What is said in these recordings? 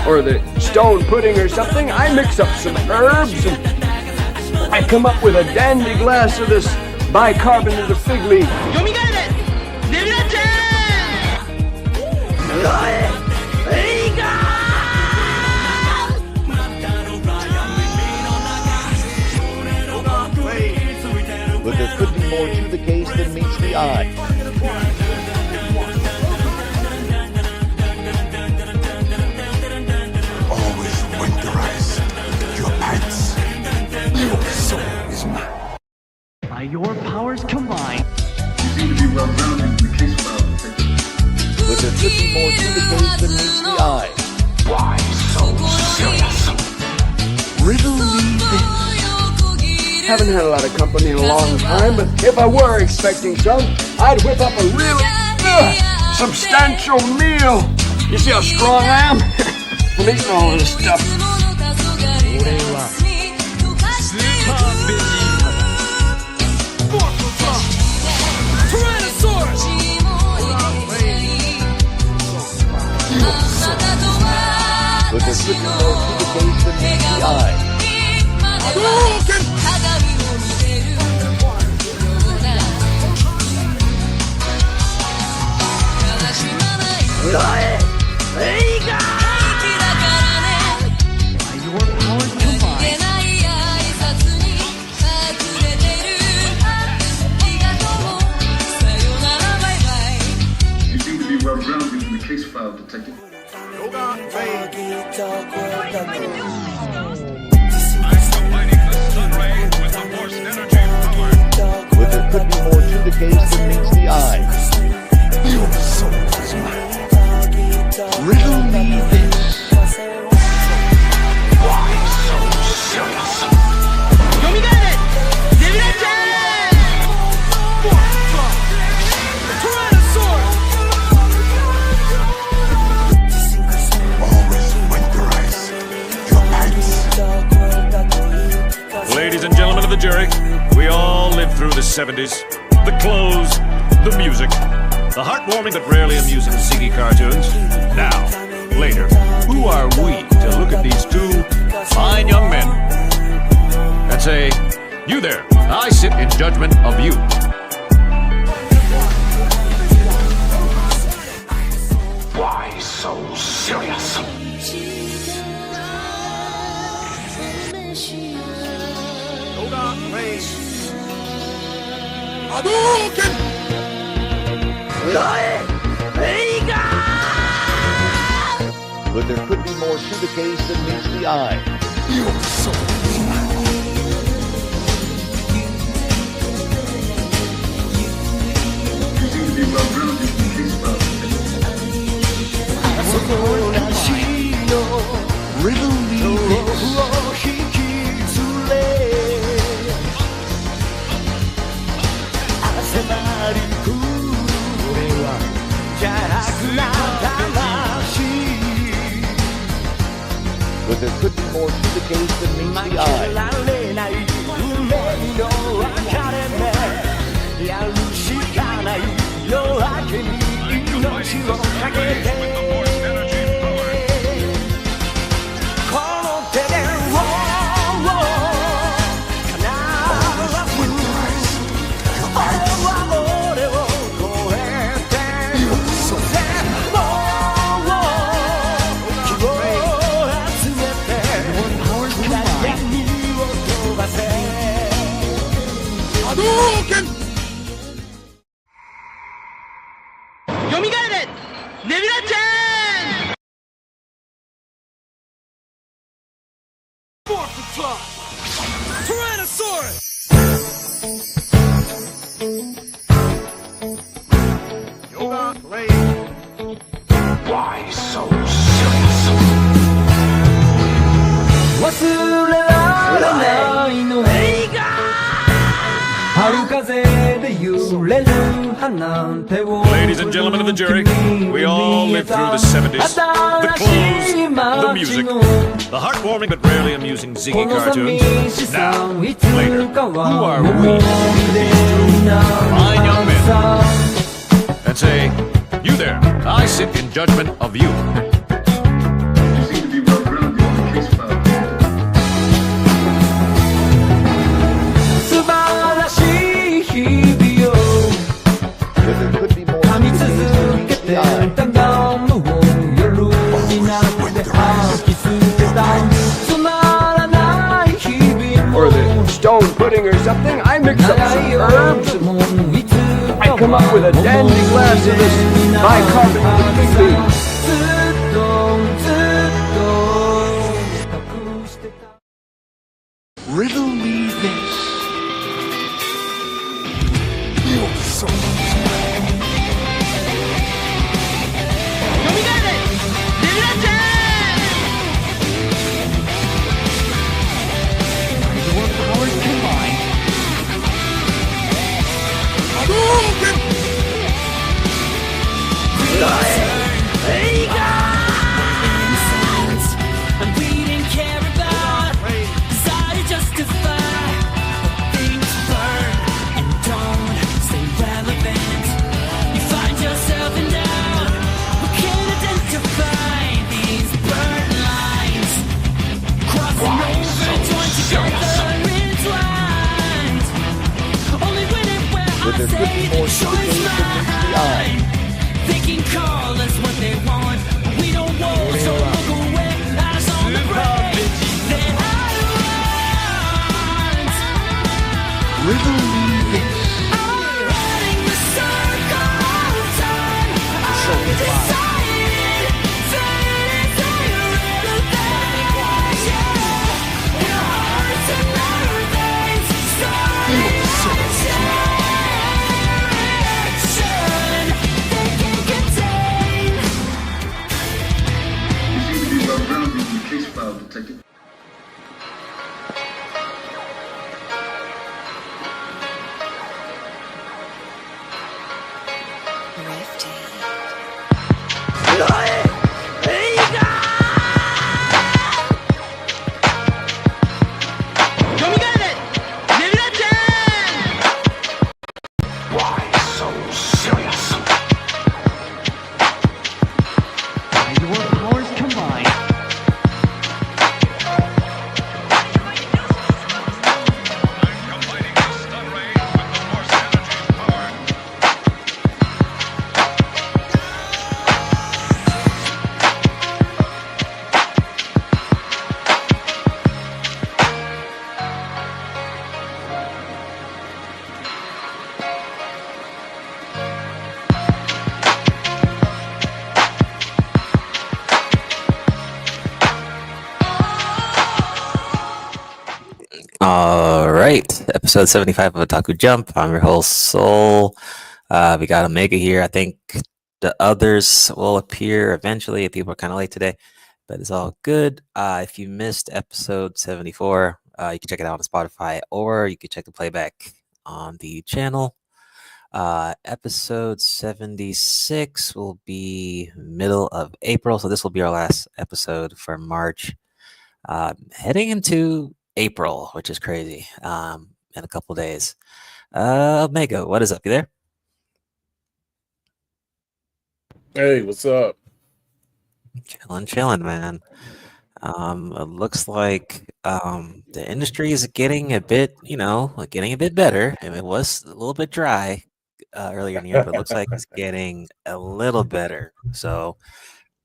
or the stone pudding or something, I mix up some herbs and I come up with a dandy glass of this bicarbonate of fig leaf. But there could be more to the case than meets the eye. Always winterize your pants. Your soul is mine. By your powers combined. You seem to be well-rounded in the case file. But there could be more to the case than meets the eye. Why so serious? Riddle me this. Haven't had a lot of company in a long time, but if I were expecting some, I'd whip up a really substantial meal. You see how strong I am? I'm eating all of this stuff. But there could be more to the case than meets the eye. You seem to be well-rounded in the case file, Detective. But there could be more to the case than meets the eye. Your soul is mine. Riddle me this. Why so serious? Always winterize your pants. Ladies and gentlemen of the jury, we all lived through the 70s. The clothes, the music, the heartwarming but rarely amusing Ziggy cartoons. Now, later, who are we to look at these two fine young men and say, you there, I sit in judgment of you. Why so serious? But there could be more to the case than meets the eye. Your soul is mine. You seem to be well-rounded in the case file, Detective. Riddle me this. But there could be more to the case than meets the eye. Why so serious? 忘れられないの春風で揺れる花手を Ladies and gentlemen of the jury, we all lived through the 70s. The clothes, the music, the heartwarming but rarely amusing Ziggy cartoons. Now, later, who are we to look at these two fine young men and say, you there, I sit in judgment of you. You seem to be mix up some herbs, and I come up with a dandy glass of this bicarbonate completely. Riddle me this. Your soul Your powers combined. With their 50 more syndications than beyond. They can call us what they want. We don't want, so look away. Eyes on the break. Then I want. riddle me this. I'm riding the circle of time. Undecided. Fading through your relevance. Yeah. Your heart's another veins. You seem to be well-grounded in the case file, Detective. Why so serious? Your powers combined. Combining the stun ray with the force energy power. All right, episode 75 of Otaku Jump. I'm your host, Soul. We got Omega here. I think the others will appear eventually. People are kind of late today, but it's all good. If you missed episode 74, you can check it out on Spotify, or you can check the playback on the channel. Episode 76 will be middle of April, so this will be our last episode for March. Heading into April, which is crazy, in a couple days. Omega, what is up? You there? Hey, what's up? Chilling, man. It looks like the industry is getting a bit, getting a bit better. I mean, it was a little bit dry earlier in the year, but it looks like it's getting a little better. So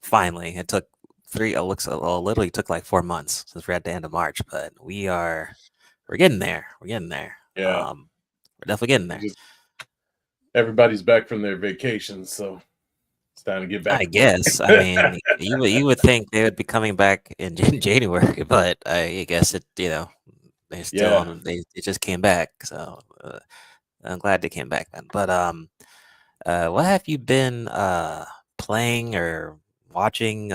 finally, it took literally took like 4 months since we're at the end of March, but we're getting there. We're getting there. Yeah. We're definitely getting there. Just- everybody's back from their vacations, so it's time to get back. I to work. guess. I mean, you would think they would be coming back in January, but I guess they still they just came back. So I'm glad they came back then. But what have you been playing or watching?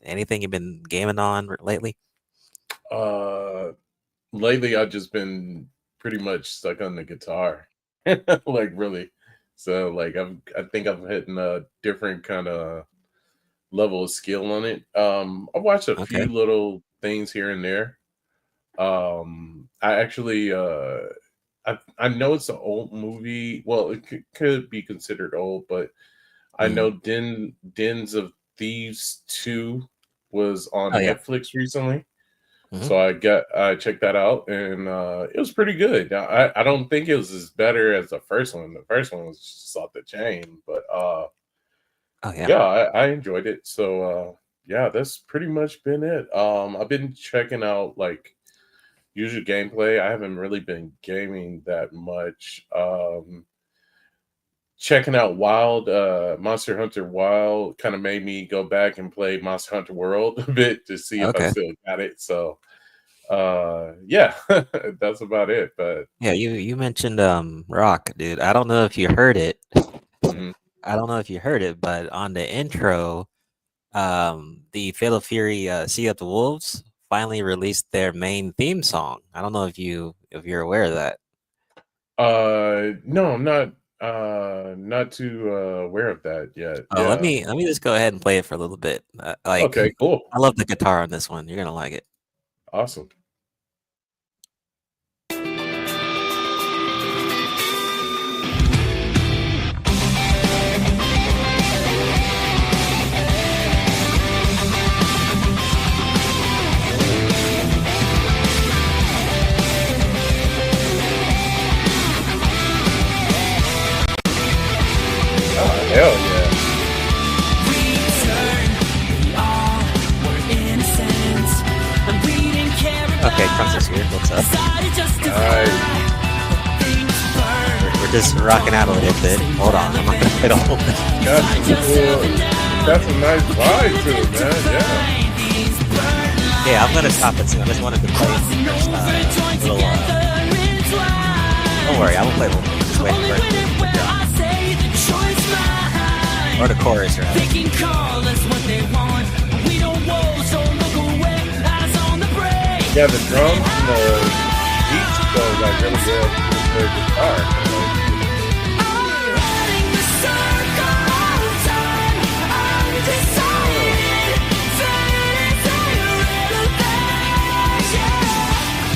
Anything you've been gaming on lately? Lately, I've just been pretty much stuck on the guitar, like really. So like I think I'm hitting a different kind of level of skill on it. I watched a few little things here and there. I actually I know it's an old movie. Well, it could be considered old, but I know Dens of Thieves 2 was on Netflix recently. So I checked that out, and it was pretty good. Now, I don't think it was as better as the first one. The first one was just off the chain, but I enjoyed it. So yeah, that's pretty much been it. I've been checking out like usual gameplay. I haven't really been gaming that much. Checking out Monster Hunter Wild kind of made me go back and play Monster Hunter World a bit to see if I Okay. still got it. So yeah, that's about it. But Yeah, you mentioned Rock, dude. I don't know if you heard it. mhm. I don't know if you heard it, but on the intro, the Fatal Fury Sea of the Wolves finally released their main theme song. I don't know if you're aware of that. No, I'm not too aware of that yet. Oh, let Yeah. me just go ahead and play it for a little bit. Okay, cool. I love the guitar on this one. You're gonna like it. Awesome. Oh, hell yeah. Okay, Trunks is here. What's up? We're just rocking out a little bit. Hold on, I'm not gonna play the whole thing. That's a nice vibe to it, man. Yeah. Yeah, I'm gonna stop it soon. I just wanted to play little. Don't worry, I will play a little bit. Just wait for it to drop. Or the chorus, right? Yeah, the drums and the beats go like really good with the guitar.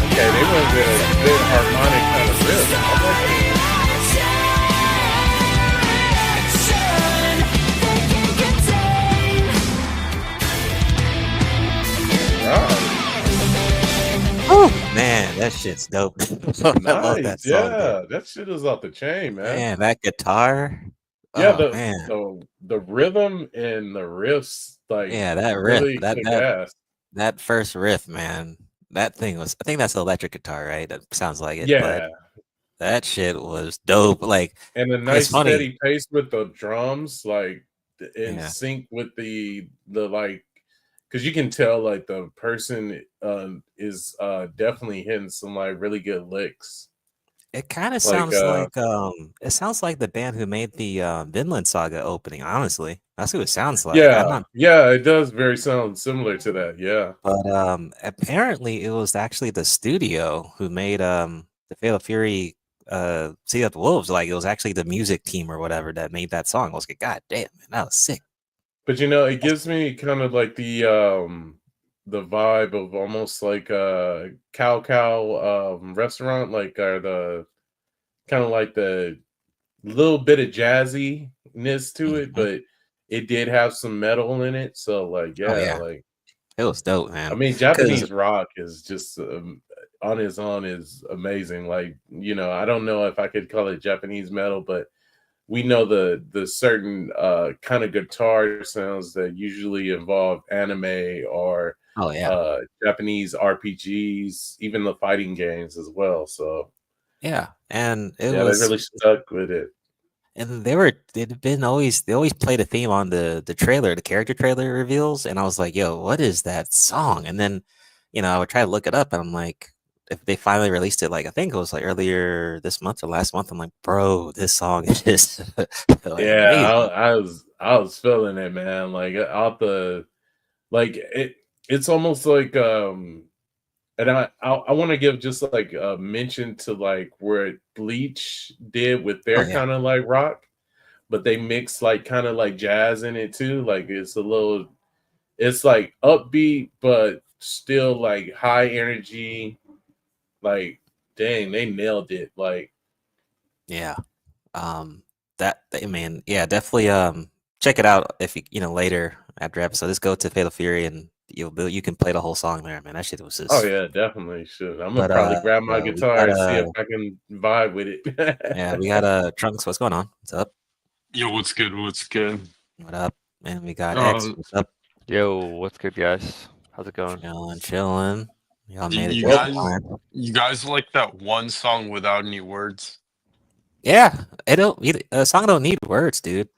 Okay, they went with a good harmonic kind of riff. I like it. Right. Oh man, that shit's dope. I love that Nice, song, yeah, dude. that shit is off the chain, man. Man, that guitar. Yeah, Oh man, the rhythm and the riffs like yeah, that riff, really kick ass. that first riff, man. That thing was. I think that's the electric guitar, right? That sounds like it. But Yeah, that shit was dope. Like, and a it's nice funny. steady pace with the drums, like in Yeah, sync with the like, because you can tell like the person is definitely hitting some like really good licks. it kind of Like sounds like it sounds like the band who made the Vinland Saga opening. Honestly, that's who it sounds like. I'm not. yeah, it does very sound similar to that. Yeah, But apparently it was actually the studio who made the Fatal Fury Sea of the Wolves. Like, it was actually the music team or whatever that made that song. I was like, God damn, man, that was sick. but you know, it gives me kind of like the vibe of almost like a cow restaurant, like the kind of like the little bit of jazziness to it, Mhm. but it did have some metal in it. So like, Oh yeah, yeah, like it was dope, I man. mean, Because Japanese rock is just on its own is amazing. Like, you know, I don't know if I could call it Japanese metal, but we know the certain kind of guitar sounds that usually involve anime or oh yeah, Japanese RPGs, even the fighting games as well. So yeah, and it yeah, they was. really stuck with it. And they always play the theme on the trailer, the character trailer reveals, and I was like, yo, what is that song? And then, I would try to look it up, and I'm like, if they finally released it, like, I think it was like earlier this month or last month, I'm like, bro, this song is like Yeah, amazing. I was feeling it, man. Like out the like it's almost like and I want to give just like a mention to like where Bleach did with Oh their yeah, kind of like rock, but they mix like kind of like jazz in it too. Like it's like upbeat, but still like high energy. Like, dang, they nailed it. Like, yeah. I mean, yeah, definitely. Check it out if later after episode. Just go to Fatal Fury and you can play the whole song there, man. That shit was oh just. yeah, definitely should. I'm gonna But probably grab my we guitar got and see if I can vibe with yeah, it. we got Trunks. What's going on? What's up? Yo, what's good? What's good? What up? And we got X. What's up? Yo, what's good, guys? How's it going? Chilling, chilling. Y'all You, made it you just guys, fine. you guys like that one song without any words? Yeah, it don't. A song don't need words, dude.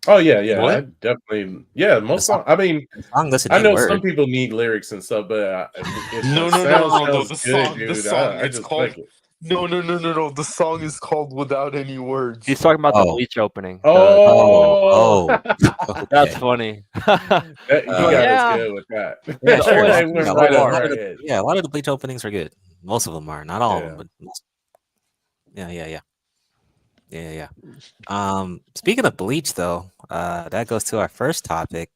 Oh yeah, I What? definitely most song- song. I mean, The song doesn't I need know some words. people need lyrics and stuff, but if the No, no, no, sound no, no, no. sounds The good, song, the dude, song. I It's just called. like it. No, no, no, no, no. The song is called "Without Any Words." He's talking about the Oh, Bleach opening. Oh, That's okay. funny. you Like, got us yeah, good with that. Yeah, the sure. They OST went is right good. over our head. A lot of the Bleach openings are good. Most of them are, not all of them, Yeah. but most. Yeah. Speaking of Bleach, though, that goes to our first topic.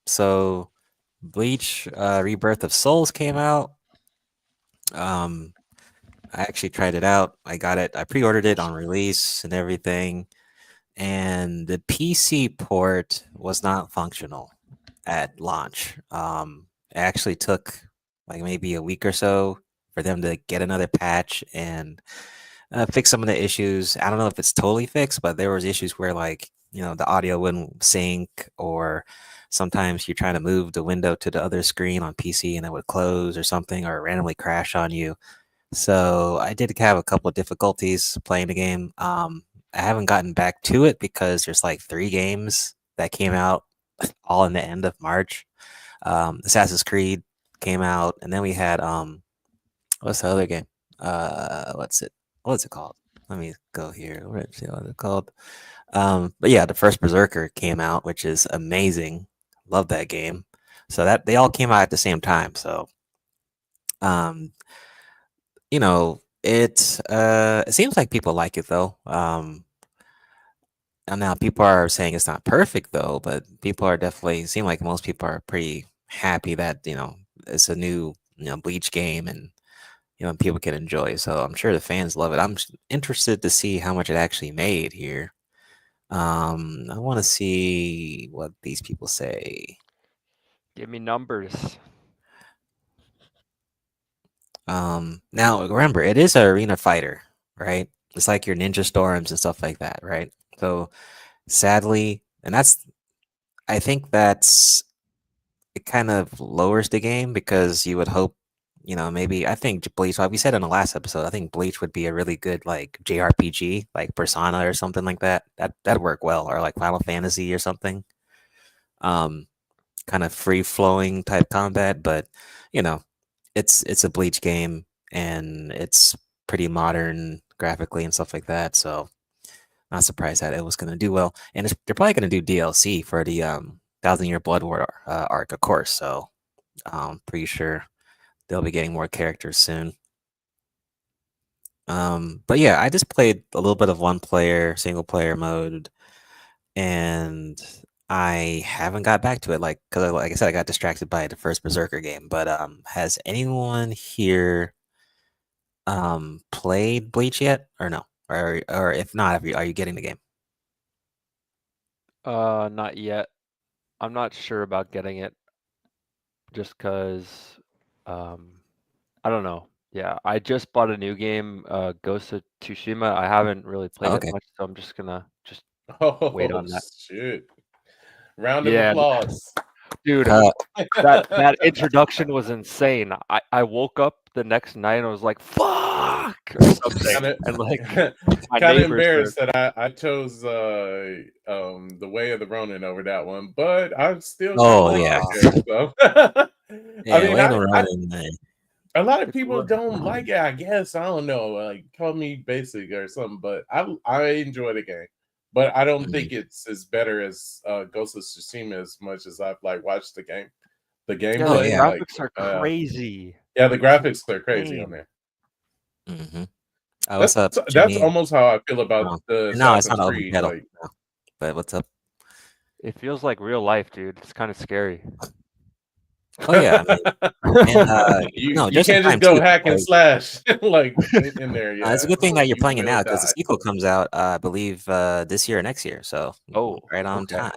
So Bleach, Rebirth of Souls came out. I actually tried it out. I got it. I pre-ordered it on release and everything, and the PC port was not functional at launch. It actually took like maybe a week or so for them to get another patch and fix some of the issues. I don't know if it's totally fixed, but there was issues where like the audio wouldn't sync, or sometimes you're trying to move the window to the other screen on PC and it would close or something, or randomly crash on you. So I did have a couple of difficulties playing the game. I haven't gotten back to it because there's like 3 games that came out all in the end of March. Assassin's Creed came out, and then we had what's the other game? What's it called? Let me go here. What's it called? But yeah, the first Berserker came out, which is amazing. Love that game. So that they all came out at the same time. So um, it seems like people like it though. And now people are saying it's not perfect though, but people are definitely seem like most people are pretty happy that it's a new Bleach game, and people can enjoy. So I'm sure the fans love it. I'm interested to see how much it actually made here. I want to see what these people say. give me numbers. Now remember, it is an arena fighter, right? It's like your ninja storms and stuff like that, right? So sadly, and I think it kind of lowers the game, because you would hope, maybe I think Bleach, like we said in the last episode, I think Bleach would be a really good like JRPG, like Persona or something like that. That'd work well, or like Final Fantasy or something. Um, Kind of free flowing type combat, but you know, it's a Bleach game, and it's pretty modern graphically and stuff like that. So not surprised that it was going to do well, and they're probably going to do DLC for the Thousand Year Blood War arc, of course. So pretty sure they'll be getting more characters soon. But yeah, I just played a little bit of single player mode, and I haven't got back to it, because like I said, I got distracted by the first Berserker game. But has anyone here played Bleach yet, or no? Or if not, are you getting the game? Not yet. I'm not sure about getting it, just because, I don't know. Yeah, I just bought a new game, Ghost of Tsushima. I haven't really played it Okay. much, so I'm just gonna wait Oh on that. shit! Round of Yeah, applause. dude, Uh, that introduction was insane. I woke up the next night and I was like, "Fuck!" or something, and like my Kind of neighbors embarrassed were. that I chose the Way of the Ronin over that one, but I still kind of oh like yeah, that game. So I yeah. mean, Way of the Ronin. a lot of It's people don't like it. I guess I don't know, like call me basic or something, but I enjoy the game. But I don't think it's as better as Ghost of Tsushima as much as I've like watched the game. The Yeah, the gameplay, yeah. like graphics are crazy. yeah, the It's graphics are crazy on insane. there. Mm-hmm. What's up, That's Jimmy? almost how I feel about Oh. the No, it's Assassin's not an open Creed. channel. Like, No. But what's up? It feels like real life, dude. It's kind of scary. Oh yeah, I mean, and you just in can't just time go too, hack and because slash like in there. it's a Yeah, good thing that you're you playing it will now, because the die. sequel comes out, I believe, this year or next year. So Oh, right on okay. time. I'll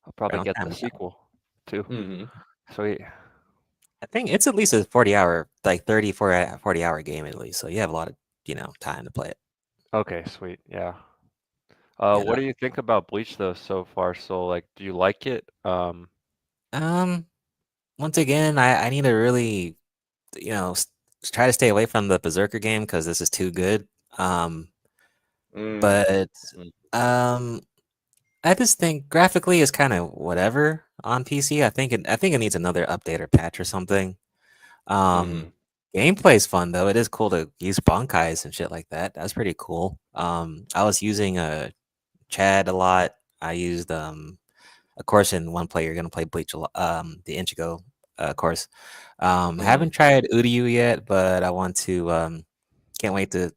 Right probably on get time the with that. sequel too. Hmm. Sweet. I think it's at least a 40-hour, like 40-hour game at least. So you have a lot of time to play it. Okay, sweet. Yeah. Yeah. What do you think about Bleach though so far? So like, do you like it? Um, once again, I need to really, try to stay away from the Berserker game because this is too good. Mm, But mm, um, I just think graphically is kind of whatever on PC. I think it needs another update or patch or something. Um, mhm, Gameplay's fun though. It is cool to use bankais and shit like that. That's pretty cool. I was using Chad a lot. I used of course in one play you're gonna play Bleach a lot. The Ichigo, course. Haven't mhm, tried Uryu yet, but I want to. Can't wait to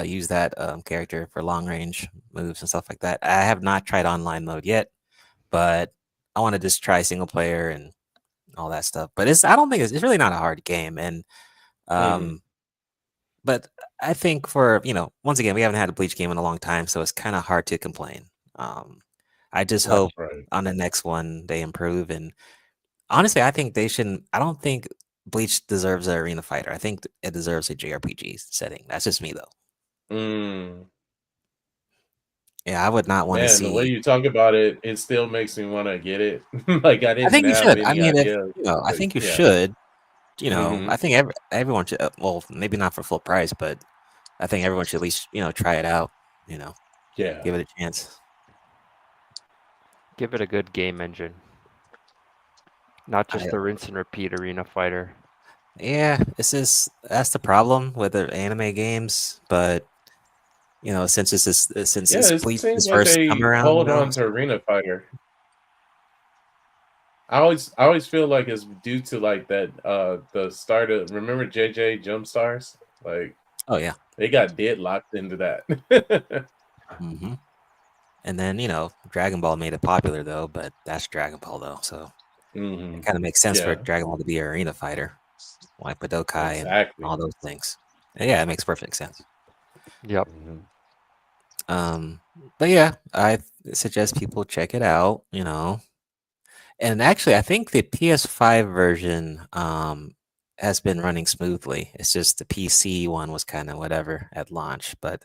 use that character for long range moves and stuff like that. I have not tried online mode yet, but I want to just try single player and all that stuff. But I don't think it's really not a hard game, and mhm. um, but I think for once again we haven't had a Bleach game in a long time, so it's kind of hard to complain. Um, I just That's hope right. on the next one they improve. And honestly, I think they shouldn't. I don't think Bleach deserves an arena fighter. I think it deserves a JRPG setting. That's just me though. Mm. Yeah, I would not want to Man, the way see. you talk about it, it still makes me want to get it. Like I I didn't think you have should. I any mean, if idea. I Like, think you yeah. should. Hmm. I think everyone should. Well, maybe not for full price, but I think everyone should at least try it out. You know, Yeah. give it a chance. Give it a good game engine, not I just the rinse and repeat arena fighter. Yeah, that's the problem with the anime games. But since Yeah, it's it Bleach seems has like first come they around, hold on to so Arena Fighter. I always feel like it's due to like that the start of remember JJ Jump Stars? Like oh yeah. they got deadlocked into that. hmm And then Dragon Ball made it popular though, but that's Dragon Ball though, so it Hmm. kind of makes sense for Yeah, Dragon Ball to be an arena fighter, like Budokai and all exactly. those things. Yeah, it makes perfect sense. Yep. Hmm. Um, but yeah, I suggest people check it out. And actually, I think the PS5 version has been running smoothly. It's just the PC one was kind of whatever at launch, but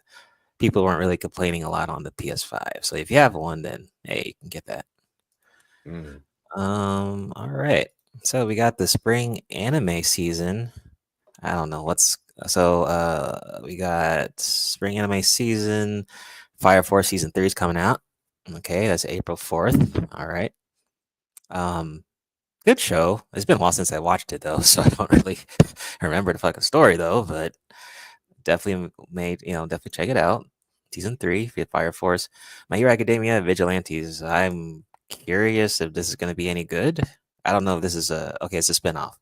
people weren't really complaining a lot on the PS5. So if you have one, then hey, you can get that. Hmm. All right. So we got the spring anime season. I don't know what's so we got spring anime season. Fire Force season 3 is coming out. Okay, that's April 4th. All right. Um Good show. It's been a while since I watched it though, so I don't really remember the fucking story though, but definitely check it out. Season 3 for Fire Force. My Hero Academia Vigilantes. I'm curious if this is going to be any good. I don't know if this is okay, it's a spinoff.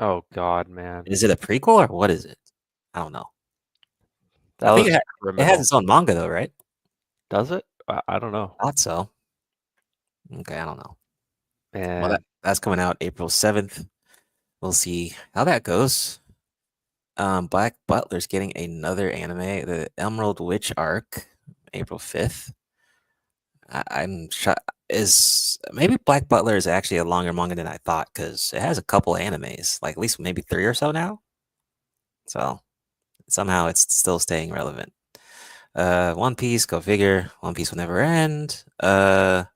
Oh God, man, Is it a prequel or what is it? I don't know. that I think was it has criminal. its own manga though, right? Does it? I don't know, Thought so. Okay, I don't know. Well, man. that's coming out April 7th. We'll see how that goes. Black Butler's getting another anime, the Emerald Witch arc, April 5th. I'm shocked. Is maybe Black Butler is actually a longer manga than I thought because it has a couple animes, like at least maybe 3 or so now. So somehow it's still staying relevant. One Piece, go figure. One Piece will never end. The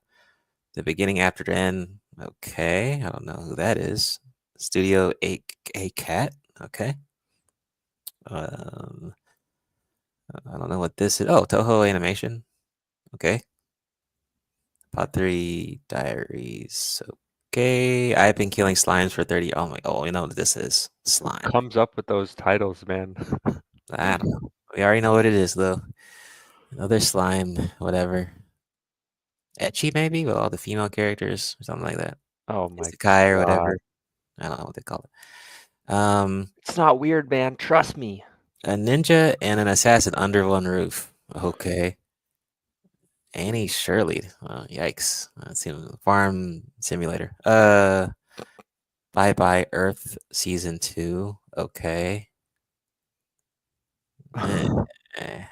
beginning after the end. Okay, I don't know who that is. Studio A Cat. Okay. Um, I don't know what this is. Oh, Toho Animation. Okay. Part 3 Diaries. Okay. I've been killing slimes for 30. Oh my. Oh, you know what this is? Slime. Comes up with those titles, man. I don't know. We already know what it is, though. Another slime, whatever. Etchy, maybe, with all the female characters or something like that. Oh my Isekai or God, whatever. I don't know what they call it. it's not weird, man. Trust me. A ninja and an assassin under one roof. Okay. Annie Shirley. Oh, yikes. Let's see. Farm Simulator. Bye Bye Earth Season 2. Okay. Eh, eh.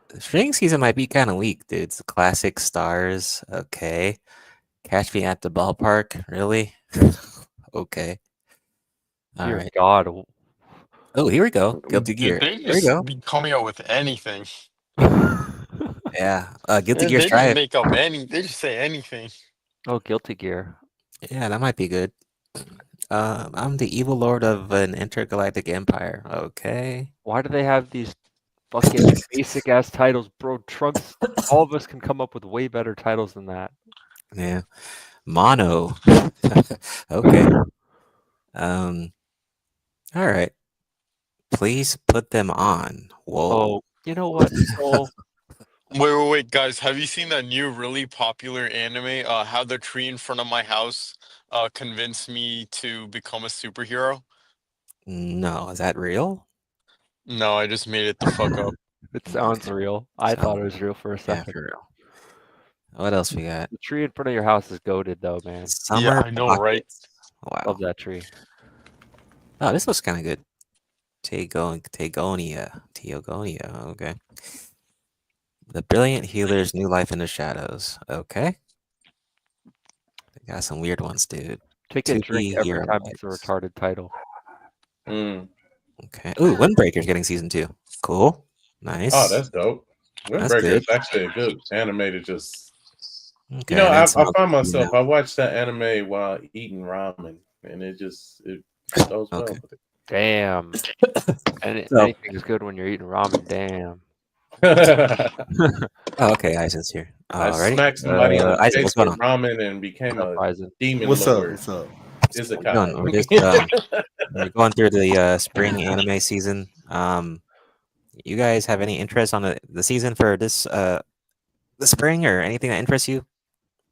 The spring season might be kind of weak, dude. It's classic stars. Okay. Catch Me at the Ballpark. Really? Okay. All Dear right. God. Oh, here we go. Guilty Did Gear. they Here we just go. be coming out with anything? Yeah. Guilty And Gear they just Strive. make up any. They just say anything. Oh, Guilty Gear. Yeah, that might be good. I'm the evil lord of an intergalactic empire. Okay. Why do they have these fucking basic ass titles, bro? Trunks. All of us can come up with way better titles than that. Yeah. Mono. Okay. Um. All right. Please put them on. Whoa. Oh, you know what, Soul? Wait, guys! Have you seen that new, really popular anime? How the tree in front of my house convinced me to become a superhero. No, is that real? No, I just made it the fuck up. It sounds Okay. real. I thought it Sounds was real for a yeah, second. for real. What else we got? The tree in front of your house is goated, though, man. Yeah, Summer I know, right? pockets. Wow. Love that tree. Oh, this looks kind of good. Teogonia. Okay. The Brilliant Healer's New Life in the Shadows. Okay. They got some weird ones, dude. Take a drink 2D every hero time it's a types. retarded title. Okay. Ooh, Windbreaker's getting season 2. Cool. Nice. Oh, that's dope. That's Windbreaker good. is actually a good anime to just. Okay. You know, and I then some find else, myself. I watched that anime while eating ramen, and it goes well Okay. with it. Damn. And So- anything is good when you're eating ramen. Damn. Oh, okay. Isaac's here. I Alrighty. smacked somebody in the Isaac, face what's going with on? ramen and became What's up, a Isaac? demon What's up? lord. What's up? We're just Isekai. we're going through the spring anime season. You guys have any interest on the season for this the spring or anything that interests you?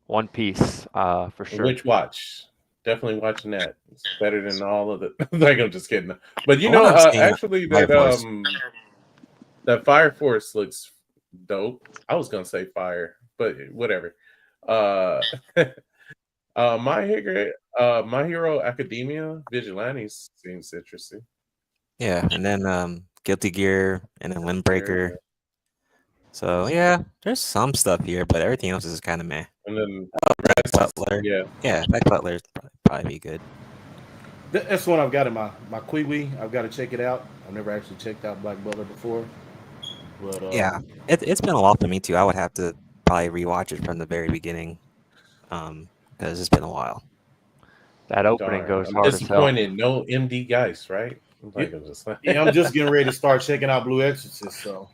One Piece, for sure. Which watch? Definitely watching that. It's better than all of the. Like I'm just kidding. But you Well, know, what I'm saying, actually, Fire Force. that Fire Force looks dope. I was gonna say fire, but whatever. My Hero Academia Vigilantes seems interesting. Yeah, and then Guilty Gear, and then Windbreaker. So yeah, there's some stuff here, but everything else is kind of meh. And then Black Butler. yeah, Black Butler probably be good. That's one I've got in my Kiwi. I've got to check it out. I've never actually checked out Black Butler before. But Yeah, it's been a while for me too. I would have to probably rewatch it from the very beginning, because it's been a while. That opening darn. goes I'm hard as hell. disappointed. No MD Geist, right? Like, I'm just yeah, I'm just getting ready to start checking out Blue Exorcist. So,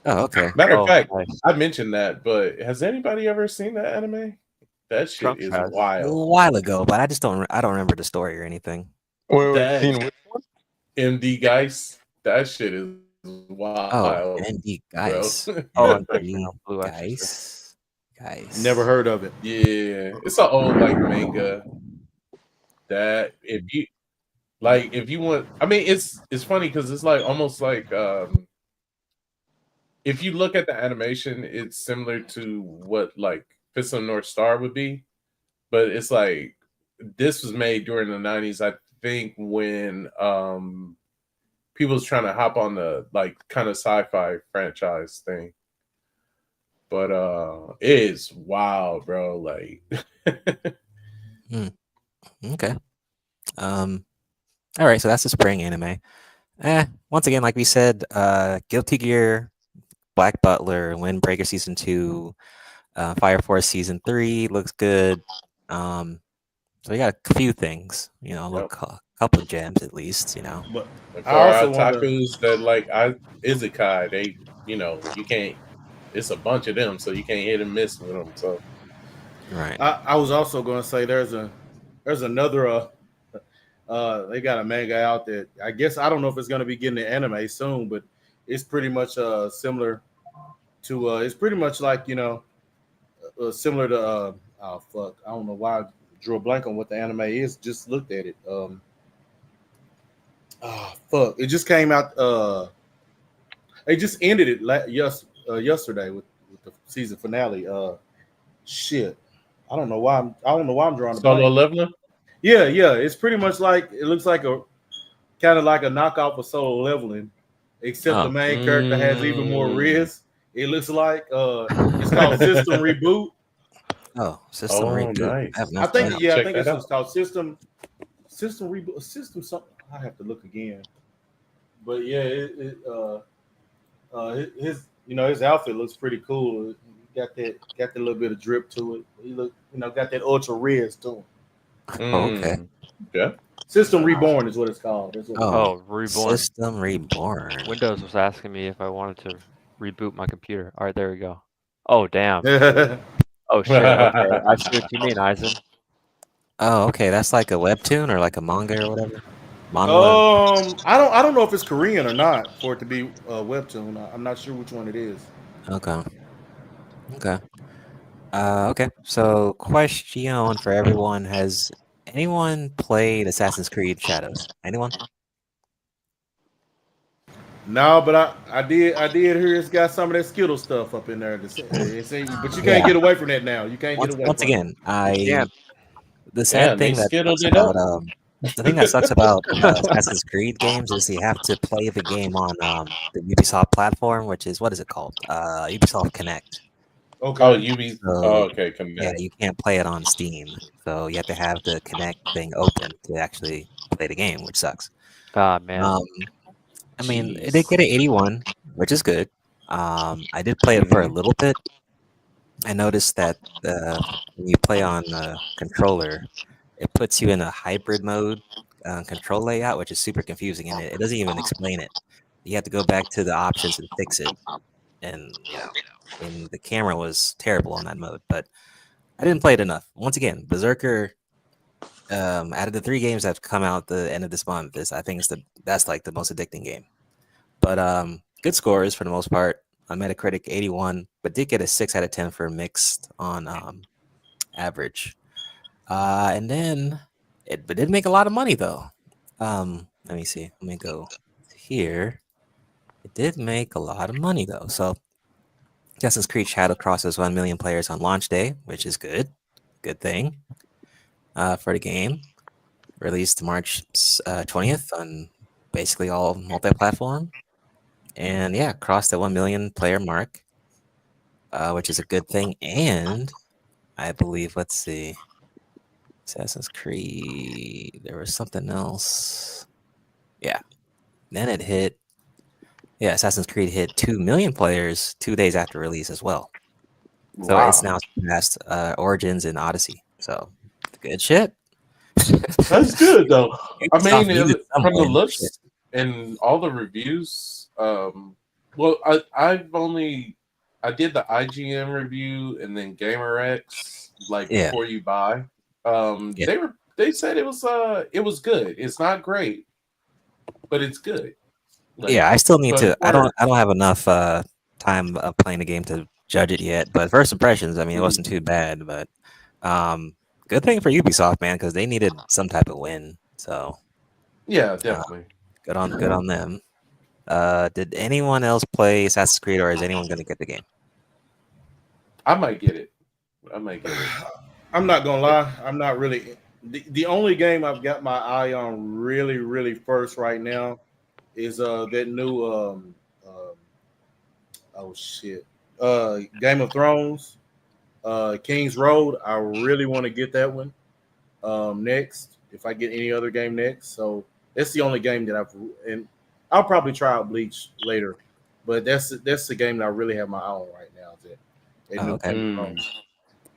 Oh, okay. Matter Oh, of fact, nice. I mentioned that, but has anybody ever seen that anime? That shit Trunks is has. A wild. while ago, but I don't remember the story or anything. Wait, That seen which one? MD Geist, that shit is Oh, wild, ND bro. guys. Oh, I'm ND checking out Blue Exorcist. guys. never heard of it. Yeah, it's an old like manga that if you want, I mean, it's funny because it's like almost like if you look at the animation, it's similar to what like Fist of the North Star would be, but it's like this was made during the 90s, I think, when people was trying to hop on the like kind of sci-fi franchise thing. But it is wild, bro. Like Okay. All right, so that's the spring anime. Once again, like we said, Guilty Gear, Black Butler, Windbreaker season 2, Fire Force season 3 looks good. So we got a few things, a couple of gems at least, But for I also otakus that like Isekai, they you can't. It's a bunch of them, so you can't hit and miss with them. So right. I was also going to say there's another they got a manga out that I guess I don't know if it's going to be getting an anime soon, but it's pretty much similar to it's pretty much like similar to oh fuck, I don't know why I drew a blank on what the anime is. Just looked at it. Fuck, it just came out. They just ended it yesterday with the season finale. Shit, I don't know why I'm drawing a Solo blank. Leveling. Yeah, it's pretty much like it looks like a kind of like a knockoff of Solo Leveling, except the main character has even more riz. It looks like it's called System Reboot. Oh, System Reboot. Nice. I think Check it's that out. called System Reboot. System something. I have to look again. But yeah, his outfit looks pretty cool. Got that little bit of drip to it. He got that ultra riz to him. Okay. Yeah. System Reborn is what it's called. That's what it is. Oh, Reborn. System Reborn. Windows was asking me if I wanted to reboot my computer. All right, there we go. Oh, damn. Oh shit. Okay, I see what you mean, Eisen. Oh, okay. That's like a webtoon or like a manga or whatever. I don't know if it's Korean or not for it to be a webtoon. I'm not sure which one it is. Okay. Okay. Okay. So, question for everyone: has anyone played Assassin's Creed Shadows? Anyone? No, but I did hear it's got some of that Skittle stuff up in there. But you can't get away from that now. You can't get away. Once from again, can't. the sad thing that sucks about the thing that sucks about Assassin's Creed games is you have to play the game on the Ubisoft platform, which is what is it called? Ubisoft Connect. Okay. Oh, okay, Connect. Yeah, you can't play it on Steam, so you have to have the Connect thing open to actually play the game, which sucks. Ah, man. I mean, it did get an 81, which is good. I did play it for a little bit. I noticed that when you play on the controller, it puts you in a hybrid mode control layout, which is super confusing, and it doesn't even explain it. You have to go back to the options and fix it. And and the camera was terrible on that mode, but I didn't play it enough. Once again, Berserker, out of the 3 games that have come out the end of this month, I think that's like the most addicting game. But good scores for the most part. On Metacritic, 81, but did get a 6 out of 10 for mixed on average. And then it did make a lot of money though. Let me see. Let me go here. It did make a lot of money though. So Assassin's Creed Shadow crosses 1 million players on launch day, which is good. Good thing for the game. Released March 20th on basically all multi-platform. And yeah, crossed the 1 million player mark, which is a good thing. And I believe, let's see, Assassin's Creed, there was something else. Yeah. Then it hit, Assassin's Creed hit 2 million players 2 days after release as well. So it's now surpassed Origins and Odyssey. So good shit. That's good though. I mean, from the looks and all the reviews, well, I did the IGN review and then GamerX before you buy. They said it was good. It's not great, but it's good. I still need to. I don't have enough time of playing the game to judge it yet. But first impressions, I mean, it wasn't too bad. But good thing for Ubisoft, man, because they needed some type of win. So yeah, definitely. Good on them. Did anyone else play Assassin's Creed, or is anyone going to get the game? I might get it. I'm not gonna lie. I'm not really. The only game I've got my eye on really first right now is that new Game of Thrones, King's Road. I really want to get that one next. If I get any other game next, so that's the only game that and I'll probably try out Bleach later, but that's the game that I really have my eye on right now. Okay.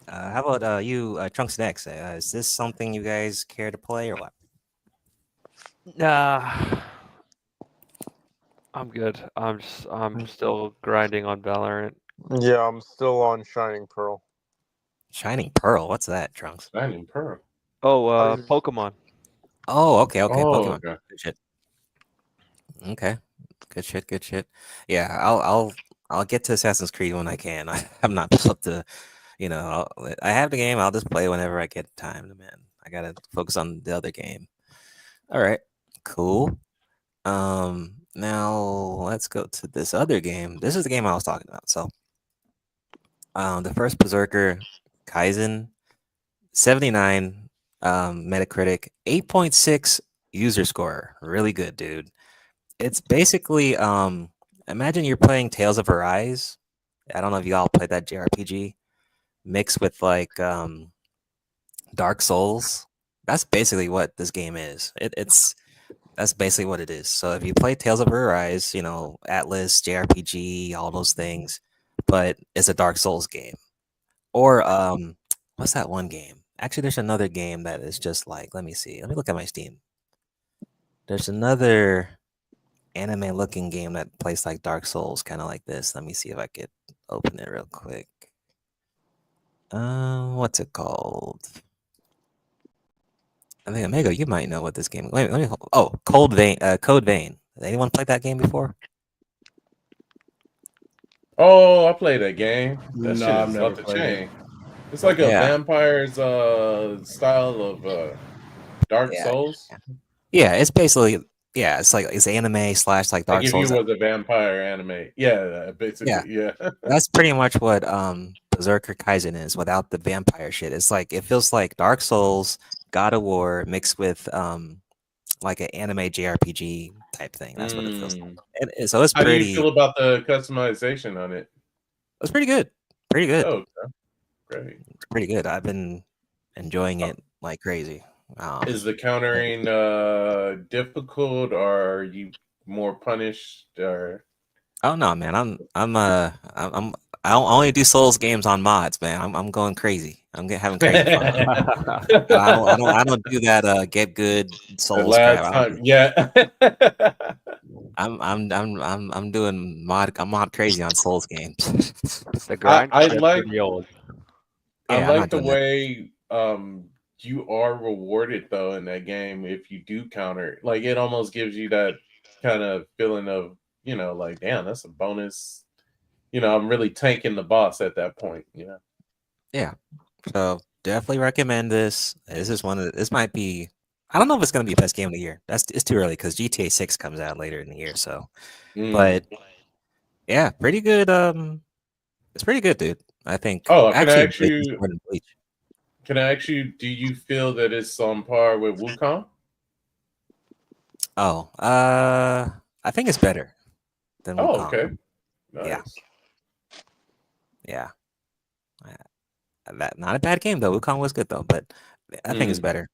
How about you, Trunks Next? Is this something you guys care to play or what? I'm good. I'm still grinding on Valorant. Yeah, I'm still on Shining Pearl. Shining Pearl? What's that, Trunks? Shining Pearl. Oh, Pokemon. Oh, okay. Pokemon. Okay. Good shit. Okay. Good shit. Yeah, I'll get to Assassin's Creed when I can. I'm not up to, I have the game. I'll just play whenever I get time. Man, I gotta focus on the other game. All right, cool. Now let's go to this other game. This is the game I was talking about. So, the first Berserker, Kaizen, 79 Metacritic, 8.6 user score. Really good, dude. It's basically imagine you're playing Tales of Arise. I don't know if you all played that JRPG mixed with like Dark Souls. That's basically what this game is. That's basically what it is. So if you play Tales of Arise, Atlas, JRPG, all those things, but it's a Dark Souls game. Or what's that one game? Actually, there's another game that is just like, let me see. Let me look at my Steam. There's another anime looking game that plays like Dark Souls, kind of like this. Let me see if I could open it real quick. What's it called? I think Omega, you might know what this game. Wait, let me. Oh, Code Vein. Has anyone played that game before? Oh, I played that game. That No, shit I've is never off the played it. chain. It's like a Yeah, vampire's style of Dark yeah, Souls. yeah. It's basically it's like it's anime slash like Like Dark if you Souls. was a vampire anime. Yeah, Yeah, basically, yeah. that's pretty much what Berserker Kaizen is without the vampire shit. It's like it feels like Dark Souls, God of War mixed with like an anime JRPG type thing. That's what it feels like. Mm. So it's How do you pretty. feel about the customization on it? It's pretty good. Pretty good. Oh, okay. Great. It's pretty good. I've been enjoying Uh, it like crazy. Is the countering difficult, or are you more punished, or Oh no, man! I only do Souls games on mods, man. I'm going crazy. Having crazy fun. I don't do that get good the Souls crap. last time? Yeah. I'm doing I'm mod crazy on Souls games. The grind I can get like pretty old. I Yeah, I'm like not the doing that. way you are rewarded though in that game if you do counter. Like it almost gives you that kind of feeling of, like damn, that's a bonus. I'm really tanking the boss at that point, Yeah, so definitely recommend this. This might be. I don't know if it's gonna be best game of the year. It's too early because GTA 6 comes out later in the year. So, Mm. but yeah, pretty good. It's pretty good, dude. I think Oh, actually Bleach is more than Bleach. can I ask you, do you feel that it's on par with Wukong? Oh, I think it's better than Oh, Wukong. okay. Yeah, Nice. yeah. Not a bad game though. Wukong was good though, but I think it's Mm. better.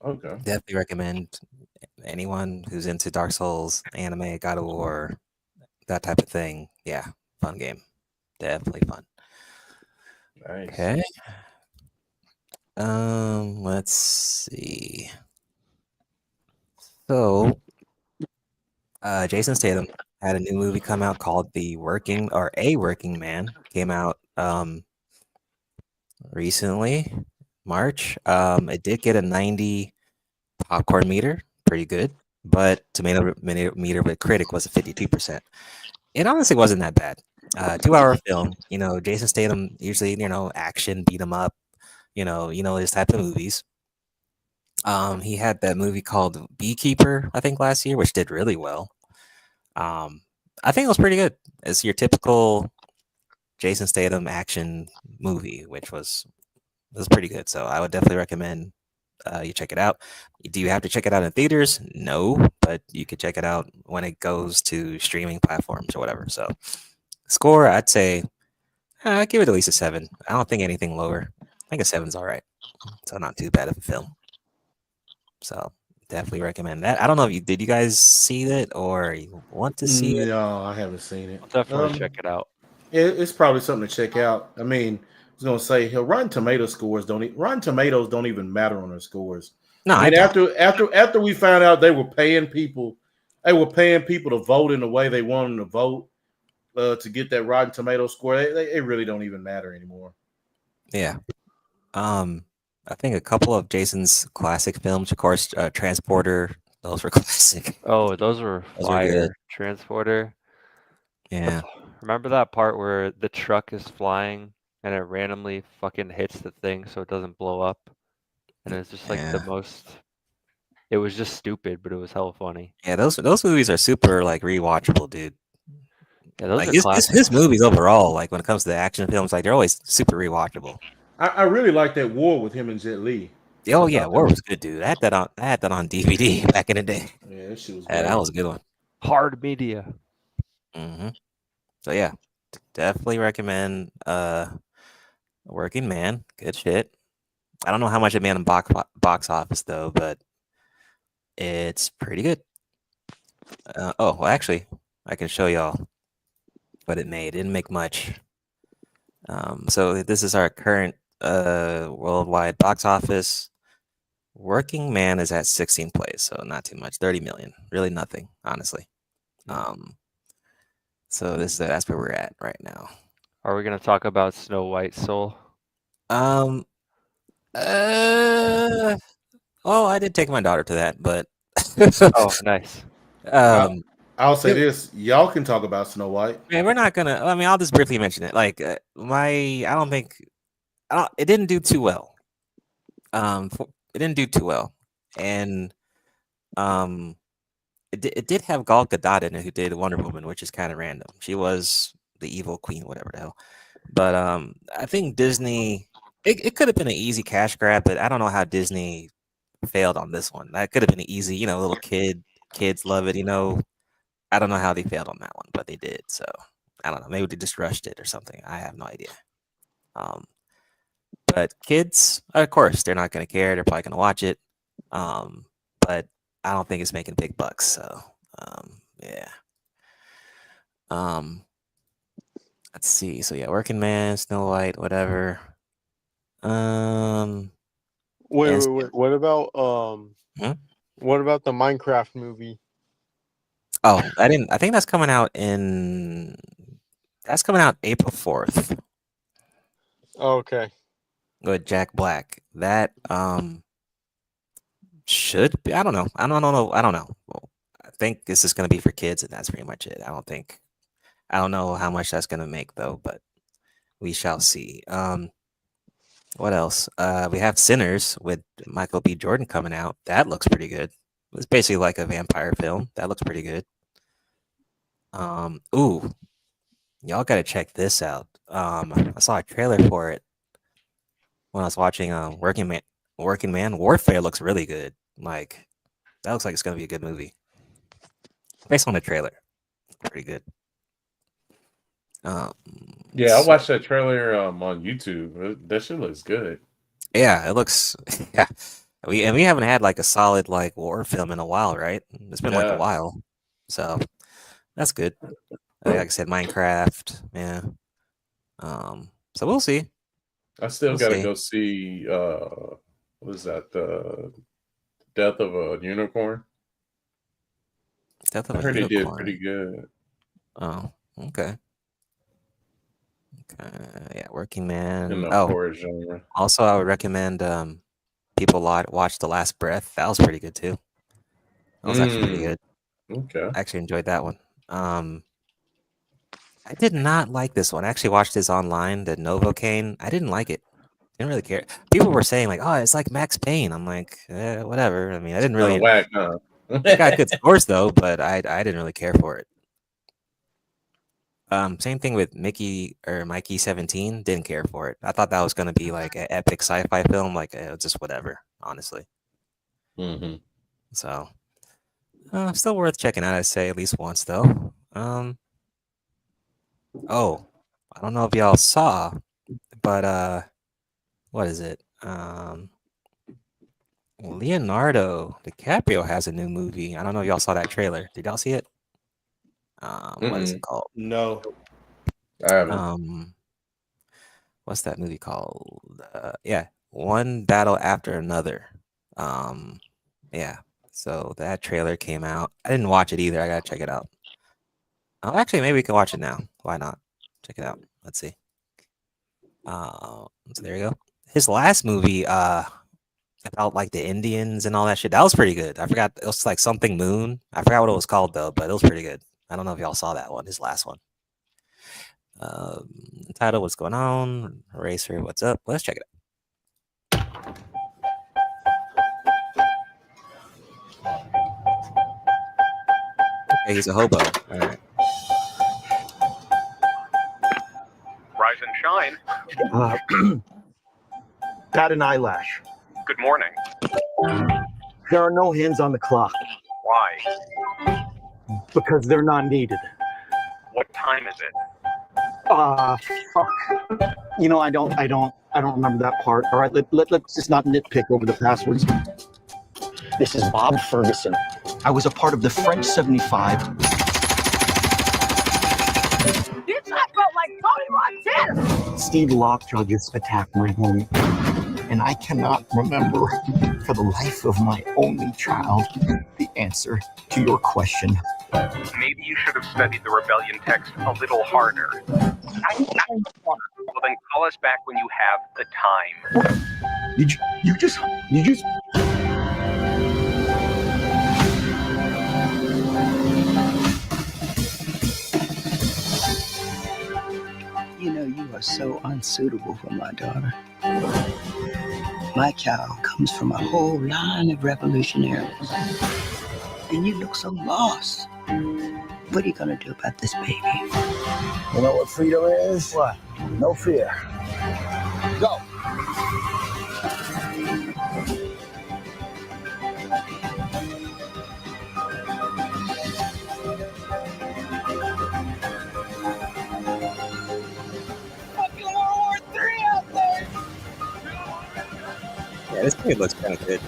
Okay. Definitely recommend anyone who's into Dark Souls, anime, God of War, that type of thing. Yeah, fun game. Definitely fun. Nice. Okay. Let's see. So, Jason Statham had a new movie come out called A Working Man. Came out recently, March. It did get a 90 popcorn meter, pretty good, but tomato meter with critic was a 52%. It honestly wasn't that bad. 2 hour film. Jason Statham usually action, beat 'em up. His type of movies. He had that movie called Beekeeper, I think, last year, which did really well. I think it was pretty good. It's your typical Jason Statham action movie, which was pretty good. So I would definitely recommend you check it out. Do you have to check it out in theaters? No, but you could check it out when it goes to streaming platforms or whatever. So score, I'd say I'd give it at least a 7. I don't think anything lower. I think a 7's all right. So not too bad of a film. So definitely recommend that. I don't know if did you guys see it or you want to see it? No, I haven't seen it. I'll definitely check it out. It's probably something to check out. I mean, I was gonna say, Rotten Tomato scores Rotten Tomatoes don't even matter on their scores. No, I mean, after we found out they were paying people to vote in the way they wanted them to vote to get that Rotten Tomato score. They really don't even matter anymore. Yeah. I think a couple of Jason's classic films, of course, Transporter. Those were classic. Oh, those were fire. good. Transporter. Yeah. Remember that part where the truck is flying and it randomly fucking hits the thing so it doesn't blow up? And it's just like the Yeah. most. It was just stupid, but it was hella funny. Yeah, those movies are super like rewatchable, dude. Yeah, those Like are his classics. movies overall, like when it comes to the action films, like they're always super rewatchable. I really like that war with him and Jet Li. Oh I yeah, thought War was good, dude. I had that on DVD back in the day. Yeah, that shit was Yeah, great. that was a good one. Hard media. So yeah, definitely recommend Working Man. Good shit. I don't know how much it made in box office though, but it's pretty good. Well, actually, I can show y'all what it made. It didn't make much. So this is our current worldwide box office. Working Man is at 16 plays, so not too much. 30 million, really nothing, honestly. So that's where we're at right now. Are we gonna talk about Snow White Soul? Oh, I did take my daughter to that, but Oh, nice. I'll say this: y'all can talk about Snow White. Man, we're not gonna. I mean, I'll just briefly mention it. Like it didn't do too well. It didn't do too well, and it did have Gal Gadot in it, who did Wonder Woman, which is kind of random. She was the evil queen, whatever the hell. But I think Disney. It could have been an easy cash grab, but I don't know how Disney failed on this one. That could have been an easy, little kids love it, I don't know how they failed on that one, but they did. So I don't know. Maybe they just rushed it or something. I have no idea. But kids, of course, they're not going to care. They're probably going to watch it. But I don't think it's making big bucks. So yeah. Let's see. So yeah, Working Man, Snow White, whatever. Wait. What about what about the Minecraft movie? Oh, I think that's coming out April 4th. Okay. With Jack Black. That should be. I don't know. I don't know. I think this is going to be for kids, and that's pretty much it. I don't know how much that's going to make though, but we shall see. What else? We have Sinners with Michael B. Jordan coming out. That looks pretty good. It's basically like a vampire film. That looks pretty good. Ooh, y'all gotta check this out. I saw a trailer for it when I was watching Working Man. Warfare looks really good. Like that looks like it's gonna be a good movie. Based on the trailer. Pretty good. Yeah, I watched that trailer on YouTube. That shit looks good. Yeah, it looks. Yeah, we haven't had like a solid like war film in a while, right? It's been like a while, so that's good. Like I said, Minecraft. Yeah. So we'll see. I still gotta go see. What is that? The Death of a Unicorn. Death of I a heard Unicorn. He did pretty good. Oh, okay. Yeah, Working Man. In the horror genre. Also, I would recommend people watch The Last Breath. That was pretty good too. That was actually pretty good. Okay. I actually enjoyed that one. I did not like this one. I actually watched this online, the Novocaine. I didn't like it. Didn't really care. People were saying like, "Oh, it's like Max Payne." I'm like, whatever. I mean, I didn't really. Whack, huh? It got good scores though, but I didn't really care for it. Same thing with Mikey 17. Didn't care for it. I thought that was gonna be like an epic sci-fi film, like just whatever, honestly. Mm-hmm. So, still worth checking out. I'd say at least once though. Oh, I don't know if y'all saw, but what is it? Leonardo DiCaprio has a new movie. I don't know if y'all saw that trailer. Did y'all see it? What is it called? No. I haven't. What's that movie called? Yeah, One Battle After Another. Yeah. So that trailer came out. I didn't watch it either. I gotta check it out. Oh, actually, maybe we can watch it now. Why not? Check it out. Let's see. So there you go. His last movie, about like the Indians and all that shit. That was pretty good. I forgot. It was like something Moon. I forgot what it was called though, but it was pretty good. I don't know if y'all saw that one. His last one. Title: What's Going On? Eraser: What's Up? Let's check it out. Okay, he's a hobo. All right. Rise and shine. Bat an eyelash. Good morning. There are no hands on the clock Why? because they're not needed. What time is it? Fuck. You know, I don't remember that part. All right, let's just not nitpick over the passwords. This is Bob Ferguson. I was a part of the French 75. You talk about like Tony Montana! Steve Lockjaw just attacked my home. and I cannot remember for the life of my only child the answer to your question. Maybe you should have studied the rebellion text a little harder. Well, then call us back when you have the time. You just. You know, you are so unsuitable for my daughter. My child comes from a whole line of revolutionaries. And you look so lost. What are you gonna do about this baby? You know what freedom is? What? No fear. Go. Yeah, this movie looks kind of good.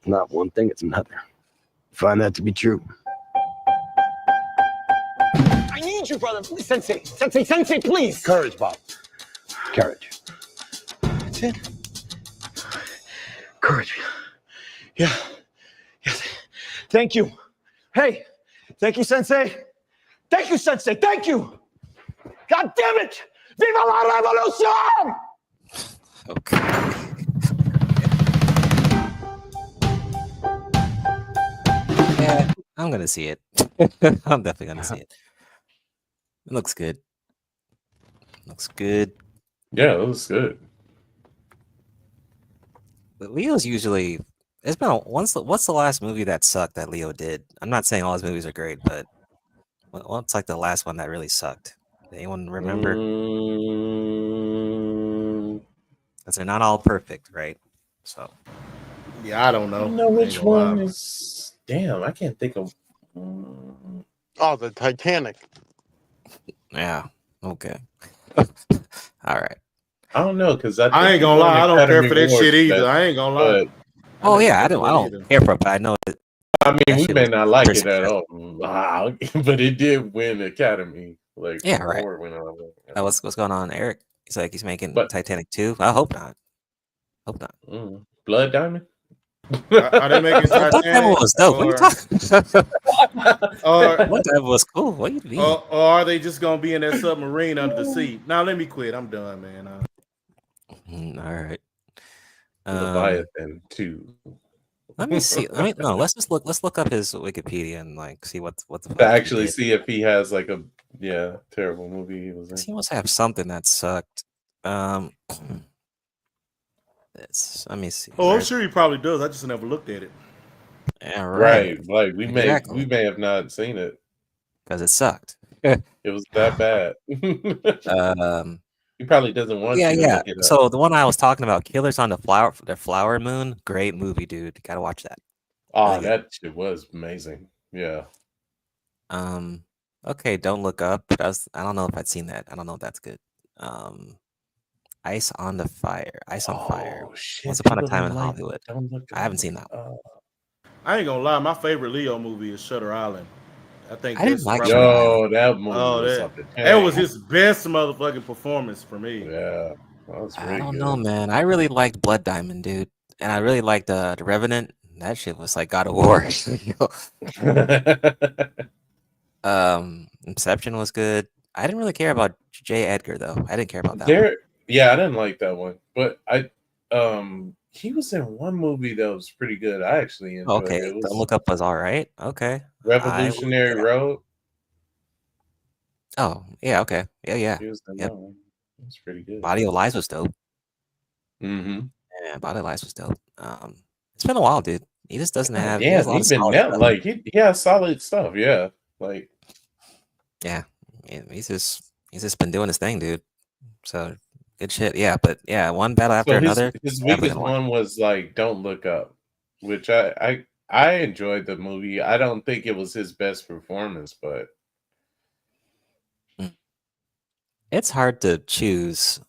Not one thing, it's another. Find that to be true. I need you, brother. Sensei, please. Courage, Bob. Courage. That's it. Courage. Yeah. Yes. Thank you. Hey, thank you, Sensei. Thank you, Sensei. Thank you. God damn it. Viva la revolution! Okay. Yeah, I'm gonna see it. I'm definitely gonna see it. It looks good. Looks good. Yeah, it looks good. But Leo's usually. It's been what's the last movie that sucked that Leo did? I'm not saying all his movies are great, but what's like the last one that really sucked? Anyone remember? Because they're not all perfect, right? So. Yeah, I don't know. I don't know which one is. Damn, I can't think of. Oh, the Titanic. Yeah. Okay. All right. I don't know because I ain't gonna lie. I don't care for that shit either. I ain't gonna lie. Oh yeah, I don't care for it, but I know it. I mean, we may not like it at all, but it did win Academy. Like, yeah, right. What's going on, Eric? He's like he's making Titanic 2. I hope not. Hope not. Blood Diamond. Are they making Titanic? Blood Diamond was dope. What are you talking about? Blood Diamond was cool. What you mean? Or are they just gonna be in that submarine under the sea? Now let me quit. I'm done, man. All right. Leviathan 2. Let me see. Let's look up his Wikipedia and like see what the to actually see if he has like a terrible movie he was in. He must have something that sucked. Let me see. Oh, I'm sure he probably does. I just never looked at it. Yeah, right. Like we may have not seen it because it sucked. It was that bad. He probably doesn't want to. Yeah. So the one I was talking about, Killers on the Flower Moon, great movie, dude. You gotta watch that. Oh, really that shit was amazing. Yeah. Okay, Don't Look Up. I don't know if I'd seen that. I don't know if that's good. Ice on Fire. Shit, Once Upon a Time in Hollywood. I haven't seen that one. I ain't gonna lie. My favorite Leo movie is Shutter Island. I think I didn't like Shutter Island. That movie was that was his best motherfucking performance for me. Yeah, that was really I don't know, man. I really liked Blood Diamond, dude, and I really liked the Revenant. That shit was like God of War. Inception was good. I didn't really care about J. Edgar though. I didn't care about that one. Yeah, I didn't like that one, but he was in one movie that was pretty good. I actually enjoyed it. Okay, Don't Look Up was all right. Okay, Revolutionary Road. Oh yeah, okay, yeah. He was in that one. It was pretty good. Body of Lies was dope. Mm-hmm. Yeah, Body of Lies was dope. It's been a while, dude. He just doesn't have. Yeah, he's been like he has solid stuff. Yeah, like he's just been doing his thing, dude. So good shit. Yeah, but yeah, one battle after another. His biggest one was like Don't Look Up, which I enjoyed the movie. I don't think it was his best performance, but it's hard to choose.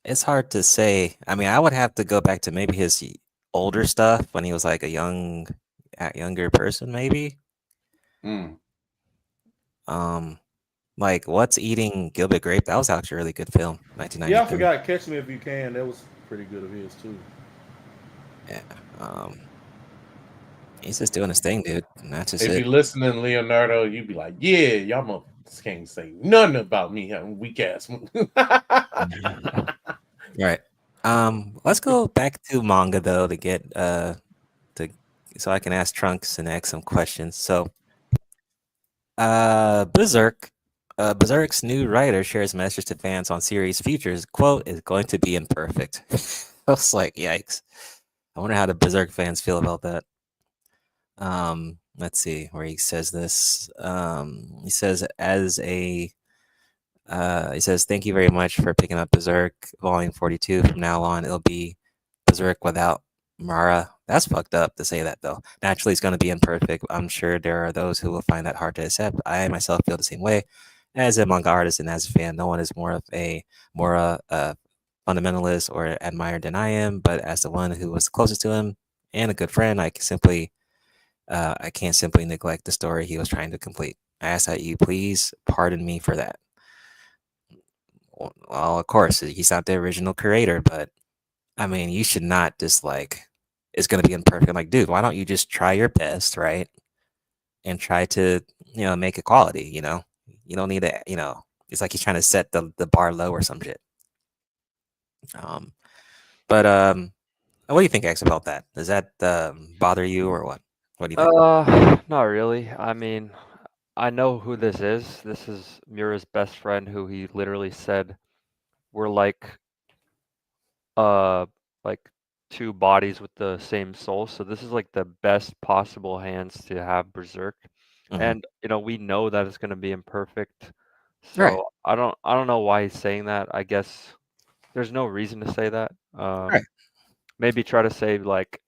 It's hard to say. I mean, I would have to go back to maybe his older stuff when he was like a younger person, maybe. Like What's Eating Gilbert Grape? That was actually a really good film, Yeah, I 1993. forgot Catch Me If You Can. That was pretty good of his too. Yeah. He's just doing his thing, dude. And that's just If it. you listening, Leonardo, you'd be like, "Yeah, y'all motherfuckers can't say nothing about me having weak ass." Right. Let's go back to manga though to get to so I can ask Trunks and ask some questions. So Berserk. Berserk's new writer shares message to fans on series futures. Quote is going to be imperfect. I was like, yikes. I wonder how the Berserk fans feel about that. Let's see where he says this. He says he says, thank you very much for picking up Berserk Volume 42. From now on, it'll be Berserk without Mara. That's fucked up to say that, though. Naturally, it's going to be imperfect. I'm sure there are those who will find that hard to accept. I myself feel the same way. As a manga artist and as a fan, no one is more fundamentalist or admirer than I am. But as the one who was closest to him and a good friend, I can't simply neglect the story he was trying to complete. I ask that you please pardon me for that. Well, of course, he's not the original creator, but I mean, you should not just like it's going to be imperfect. I'm like, dude, why don't you just try your best, right? And try to, make it quality, You don't need to, it's like he's trying to set the bar low or some shit. But what do you think, X, about that? Does that bother you or what? What do you think? Not really. I mean, I know who this is. This is Mura's best friend, who he literally said we're like two bodies with the same soul. So this is like the best possible hands to have Berserk. Mhm. And we know that it's going to be imperfect. So Right. I don't know why he's saying that. I guess there's no reason to say that. Right. Maybe try to say like,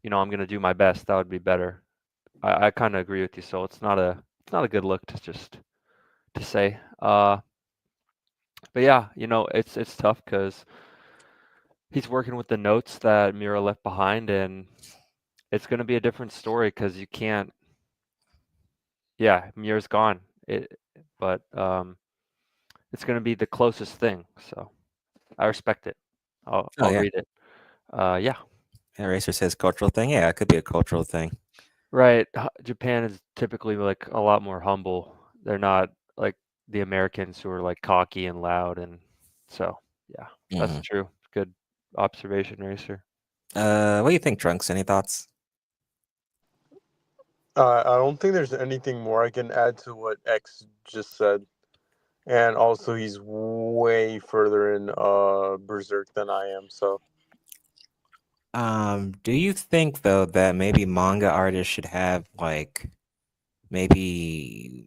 I'm going to do my best. That would be better. I kind of agree with you. So it's not a good look to say. But yeah, it's tough because he's working with the notes that Mira left behind, and it's going to be a different story because you can't. Yeah, Mira's gone. But it's going to be the closest thing. So I respect it. I'll Yeah. read it. Yeah. Eraser says cultural thing. Yeah, it could be a cultural thing. Right. Japan is typically like a lot more humble. They're not like the Americans who are like cocky and loud, and so yeah, that's Mhm. true. Good observation, Racer. What do you think, Trunks? Any thoughts? I don't think there's anything more I can add to what X just said. And also, he's way further in Berserk than I am. So Do you think though that maybe manga artists should have like maybe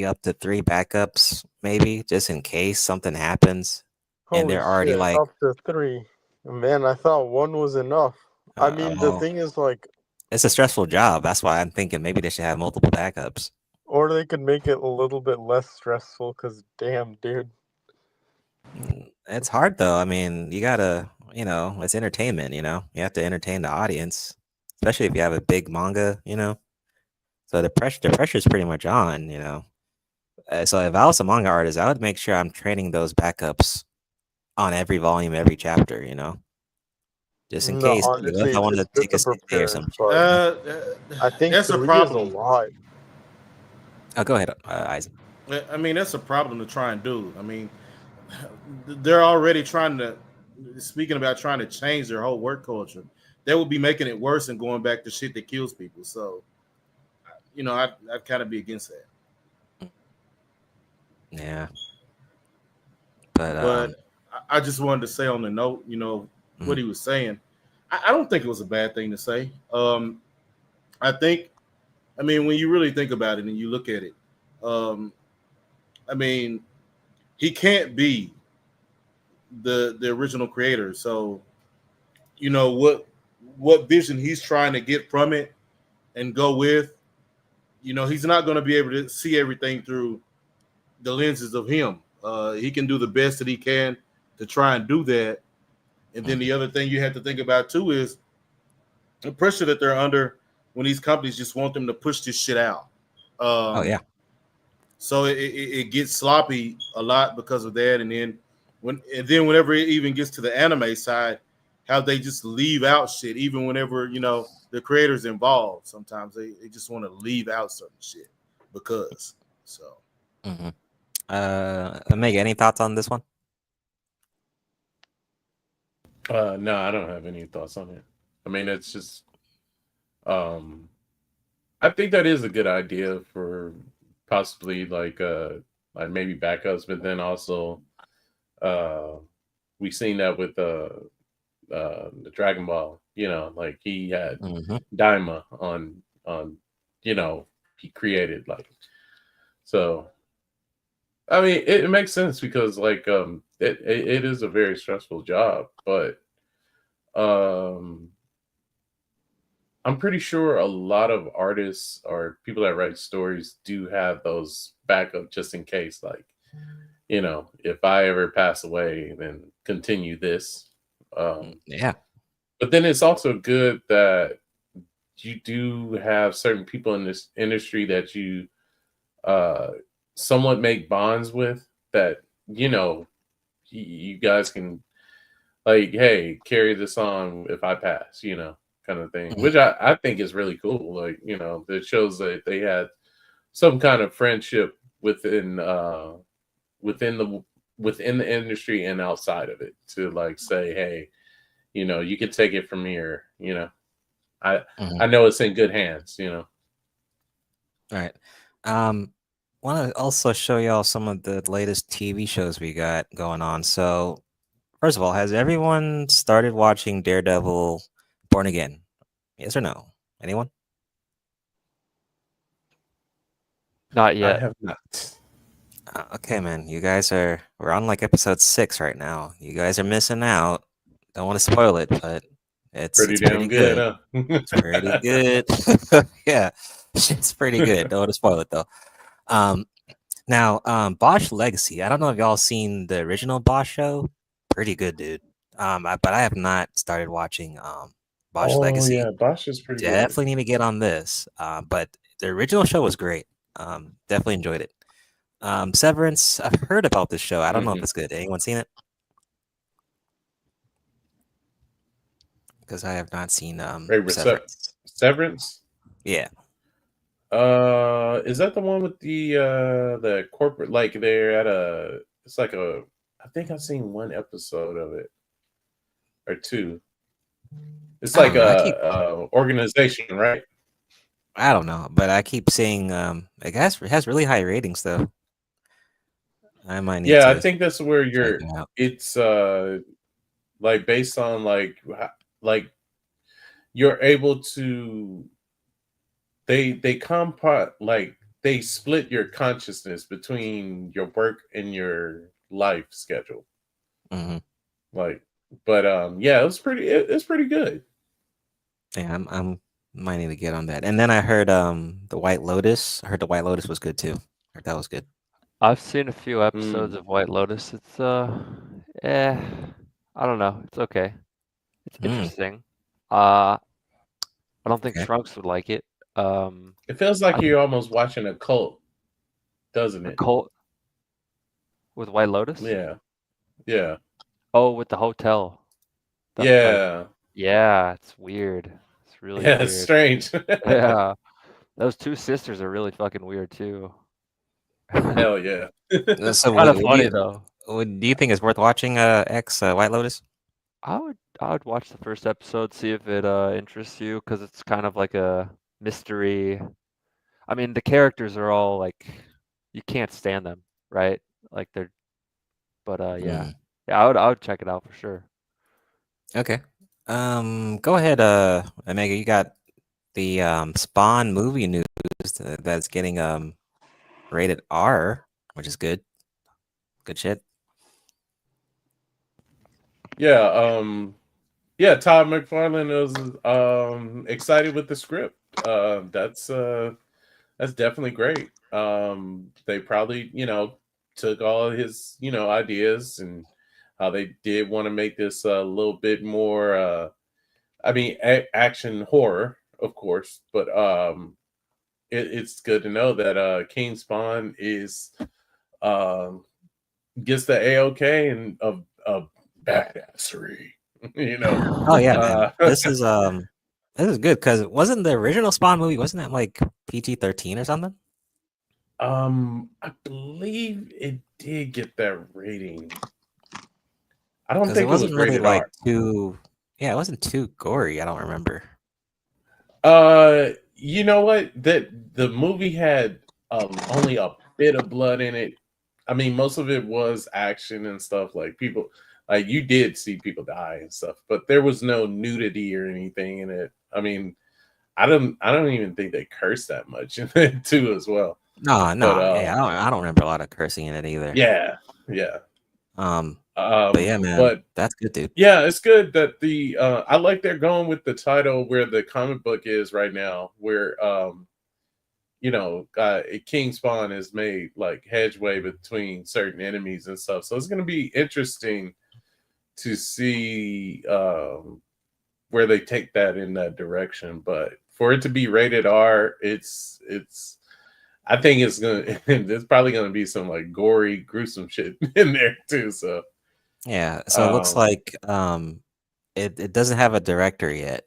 up to 3 backups, maybe just in case something happens, and holy they're already shit, like, up to 3. Man, I thought 1 was enough. I mean, the oh, thing is, like, it's a stressful job. That's why I'm thinking maybe they should have multiple backups. or they could make it a little bit less stressful. Cause damn, dude. It's hard though. I mean, you gotta, it's entertainment. You have to entertain the audience, especially if you have a big manga. So the pressure is pretty much on. So if I was a manga artist, I would make sure I'm training those backups on every volume, every chapter, just in No, case. What honestly, if I want it's to good take a to sick day or prepare, something? but I think That's a 3 is a problem. lot. Oh, go ahead, Isaac. I mean, that's a problem to try and do. I mean, they're already trying to. Speaking about trying to change their whole work culture, they would be making it worse and going back to shit that kills people. So, I'd kind of be against that. Yeah, But I just wanted to say on the note, what he was saying. I don't think it was a bad thing to say. I think, I mean, when you really think about it and you look at it, I mean, he can't be the original creator. So, what vision he's trying to get from it and go with, he's not going to be able to see everything through the lenses of him. He can do the best that he can to try and do that. And then the other thing you have to think about too is the pressure that they're under when these companies just want them to push this shit out. Oh yeah. so it gets sloppy a lot because of that. And then whenever it even gets to the anime side, how they just leave out shit, even whenever the creators involved. Sometimes they just want to leave out certain shit because so. Mm-hmm. Omega, any thoughts on this one? No, I don't have any thoughts on it. I mean, it's just, I think that is a good idea for possibly like maybe backups, but then also, we've seen that with the Dragon Ball. Like he had Daima on, he created like so. I mean, it makes sense because like it is a very stressful job, but um I'm pretty sure a lot of artists or people that write stories do have those backup just in case, like, if I ever pass away, then continue this. Yeah. But then it's also good that you do have certain people in this industry that you somewhat make bonds with that, you guys can like, hey, carry this on if I pass, kind of thing, which I think is really cool. Like, that shows that they had some kind of friendship within the industry and outside of it to like say, hey, you can take it from here. I know it's in good hands. All right. Want to also show y'all some of the latest TV shows we got going on. So, first of all, has everyone started watching Daredevil Born Again? Yes or no? Anyone? Not I yet. have not. Okay, man. We're on like episode 6 right now. You guys are missing out. Don't want to spoil it, but it's Pretty damn good, huh? It's pretty good. Yeah, it's pretty good. Don't want to spoil it though. Now, Bosch Legacy. I don't know if y'all seen the original Bosch show. Pretty good, dude. But I have not started watching Bosch Oh Legacy. yeah, Bosch is pretty good. Definitely need to get on this. But the original show was great. Definitely enjoyed it. Severance. I've heard about this show. I don't know if it's good. Anyone seen it? Because I have not seen Severance. Severance? Yeah. Is that the one with the corporate, like they're at it's like I think I've seen one episode of it or two. It's like a organization, right? I don't know, but I keep seeing it has really high ratings though. I might need to I think that's where it's like based on like you're able to they like they split your consciousness between your work and your life schedule. Like, but yeah, it's pretty good. Yeah, I'm might need to get on that. And then I heard the White Lotus. I heard the White Lotus was good too. I heard that was good. I've seen a few episodes of White Lotus. It's I don't know. It's okay. It's interesting. I don't think Trunks would like it. It feels like you're almost watching a cult, doesn't it? A cult with White Lotus? Yeah. Oh, with the hotel. Yeah, it's weird. It's really weird. It's strange. Yeah. Those two sisters are really fucking weird too. Hell yeah. So kind of funny though. Do you think it's worth watching X White Lotus? I would watch the first episode, see if it interests you, because it's kind of like a mystery. I mean, the characters are all like you can't stand them, right? Like they're, but yeah, I would check it out for sure. Okay. Go ahead, Omega. You got the Spawn movie news that's getting rated R, which is good. Good shit. Yeah, Todd McFarlane was excited with the script. That's definitely great. They probably, took all of his, ideas and how they did want to make this a little bit more I mean action horror, of course, but it's good to know that King Spawn is gets the AOK and of badassery. You know, Oh yeah, man. This is good because wasn't the original Spawn movie, wasn't that like PG-13 or something? I believe it did get that rating. I don't Because it think it was wasn't really rated like R. too. Yeah, it wasn't too gory. I don't remember. You know what? That the movie had only a bit of blood in it. I mean, most of it was action and stuff. Like people, like you did see people die and stuff, but there was no nudity or anything in it. I mean, I don't even think they cursed that much in it too, as well. No, But yeah, I don't remember a lot of cursing in it either. yeah, yeah. But yeah, man, But that's good, dude. yeah, it's good that the I like they're going with the title where the comic book is right now, where you know, King Spawn has made like hedgeway between certain enemies and stuff. So it's going to be interesting to see where they take that in that direction. But for it to be rated R, it's I think it's gonna there's probably gonna be some like gory, gruesome shit in there too. So Yeah, so it looks like it doesn't have a director yet.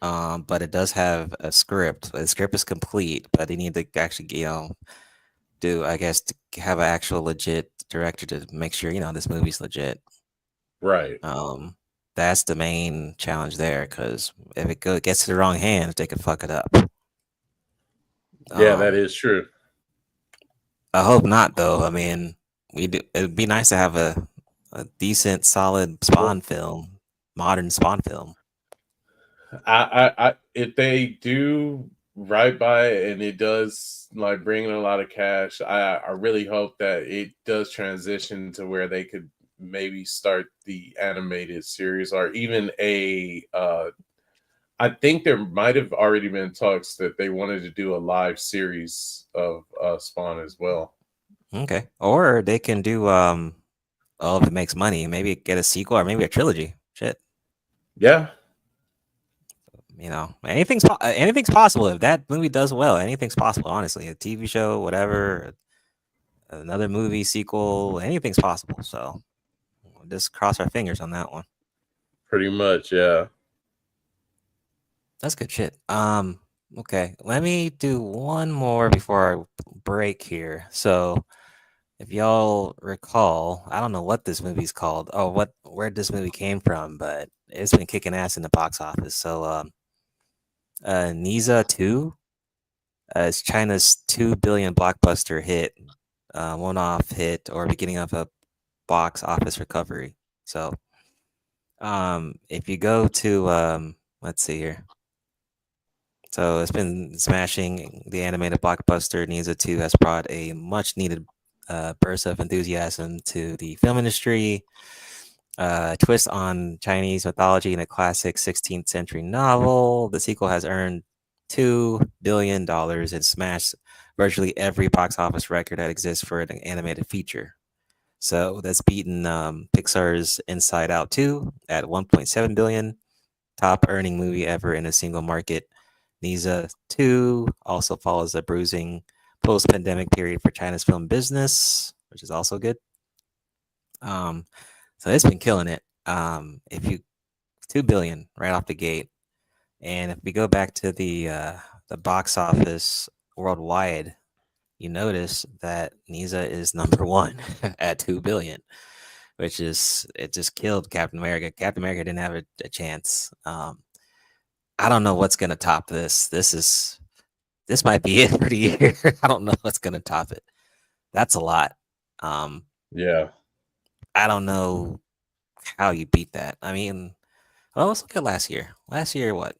But it does have a script. The script is complete, but they need to actually, do, I guess, to have an actual legit director to make sure, this movie's legit. Right. That's the main challenge there, because if it gets to the wrong hands, they could fuck it up. Yeah, that is true. I hope not, though. I mean, it'd be nice to have a decent, solid Spawn film, modern Spawn film. I if they do right by it and it does like bring in a lot of cash, I really hope that it does transition to where they could maybe start the animated series or even I think there might have already been talks that they wanted to do a live series of Spawn as well. Okay. Or they can do if it makes money, maybe get a sequel or maybe a trilogy. Shit. Yeah. Anything's possible if that movie does well. Anything's possible, honestly. A TV show, whatever, another movie sequel, anything's possible. So we'll just cross our fingers on that one. Pretty much, yeah. That's good shit. Okay, let me do one more before I break here. So if y'all recall, I don't know what this movie's called. Oh, where this movie came from, but it's been kicking ass in the box office. So Niza 2 is China's 2 billion blockbuster hit, one-off hit or beginning of a box office recovery. So if you go to let's see here. So it's been smashing. The animated blockbuster Niza 2 has brought a much needed burst of enthusiasm to the film industry. Twist on Chinese mythology in a classic 16th century novel. The sequel has earned $2 billion and smashed virtually every box office record that exists for an animated feature. So that's beaten Pixar's Inside Out 2 at 1.7 billion, top earning movie ever in a single market. Niza 2 also follows a bruising post-pandemic period for China's film business, which is also good. So it's been killing it. If you 2 billion right off the gate, and if we go back to the box office worldwide, you notice that Niza is number one at 2 billion, which is it just killed Captain America. Captain America didn't have a chance. I don't know what's gonna top this. This might be it for the year. I don't know what's gonna top it. That's a lot. Yeah. I don't know how you beat that. I mean, well, let's look at last year. Last year, what?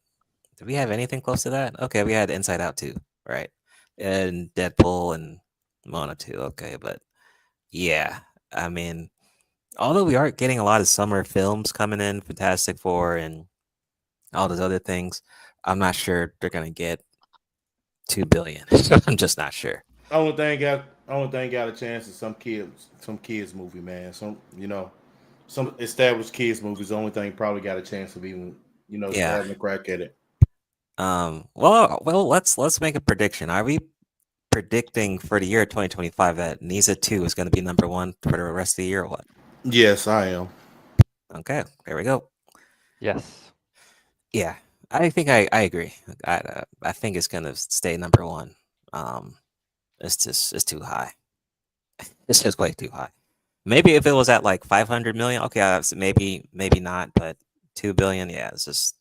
Did we have anything close to that? Okay, we had Inside Out 2, right? And Deadpool and Mona 2. Okay, but yeah, I mean, although we are getting a lot of summer films coming in, Fantastic Four and all those other things, I'm not sure they're gonna get 2 billion. I'm just not sure. Only thing got a chance is some kids movie, man. Some established kids movies. The only thing probably got a chance of even having a crack at it. Well, let's make a prediction. Are we predicting for the year 2025 that Nisa 2 is going to be number one for the rest of the year or what? Yes, I am. Okay, there we go. Yes. Yeah, I think I agree. I think it's going to stay number one. It's too high. It's just way too high. Maybe if it was at like 500 million, okay, maybe not, but 2 billion, yeah, it's just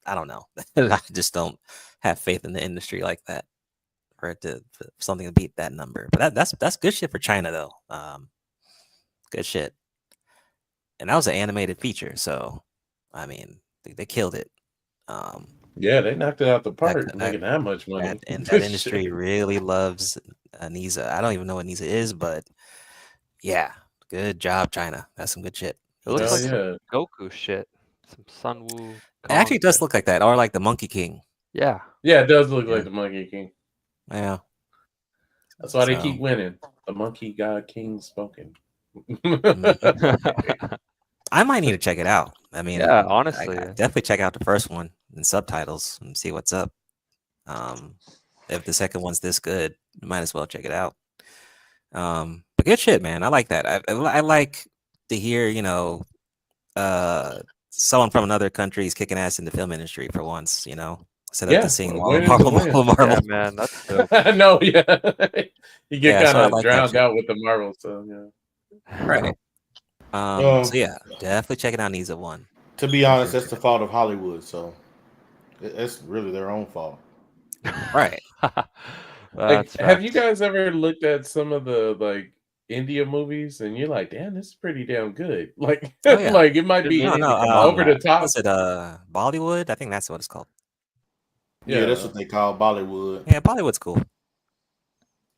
I don't know. I just don't have faith in the industry like that for something to beat that number. But that's good shit for China though. Good shit. And that was an animated feature, so I mean they killed it. Yeah, they knocked it out the park, making that much money. And that industry really loves Nisa. I don't even know what Nisa is, but yeah, good job, China. That's some good shit. It looks like some Goku shit. Some Sunwoo. It actually does look like that, or like the Monkey King. Yeah. Yeah, it does look like the Monkey King. Yeah. That's why they keep winning. The Monkey God King spoken. I might need to check it out. I mean, yeah, honestly, I definitely check out the first one in subtitles and see what's up. If the second one's this good, you might as well check it out. But good shit, man. I like that. I like to hear, someone from another country is kicking ass in the film industry for once, instead of just seeing Marvel. Yeah, man, that's dope. No, yeah. You get kind of like drowned out with the Marvel stuff, yeah. Right. So yeah, definitely check it out. Nisa 1. To be honest, that's the fault of Hollywood. So it's really their own fault. Right. Have you guys ever looked at some of the India movies and you're like, damn, this is pretty damn good. Like, like it might be over the top. Was it Bollywood? I think that's what it's called. Yeah, that's what they call Bollywood. Yeah, Bollywood's cool.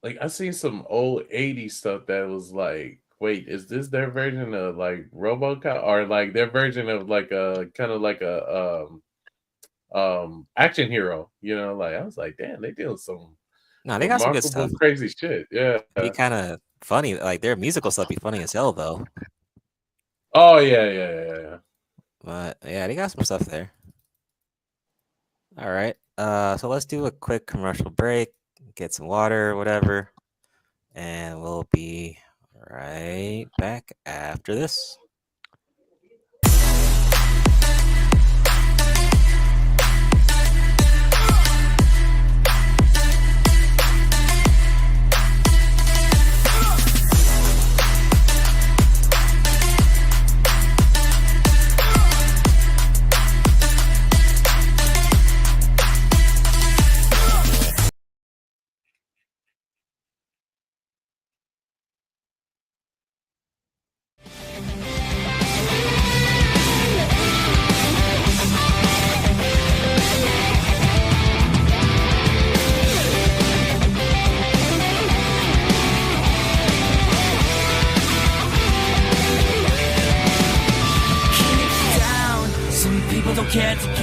Like I seen some old 80s stuff that was like, wait, is this their version of like RoboCop or like their version of like a kind of like a action hero? Like I was like, damn, they doing some. No, they got some good stuff. Crazy shit. Yeah, be kind of funny. Like their musical stuff be funny as hell though. Oh yeah. But yeah, they got some stuff there. All right. So let's do a quick commercial break, get some water or whatever, and we'll be right back after this.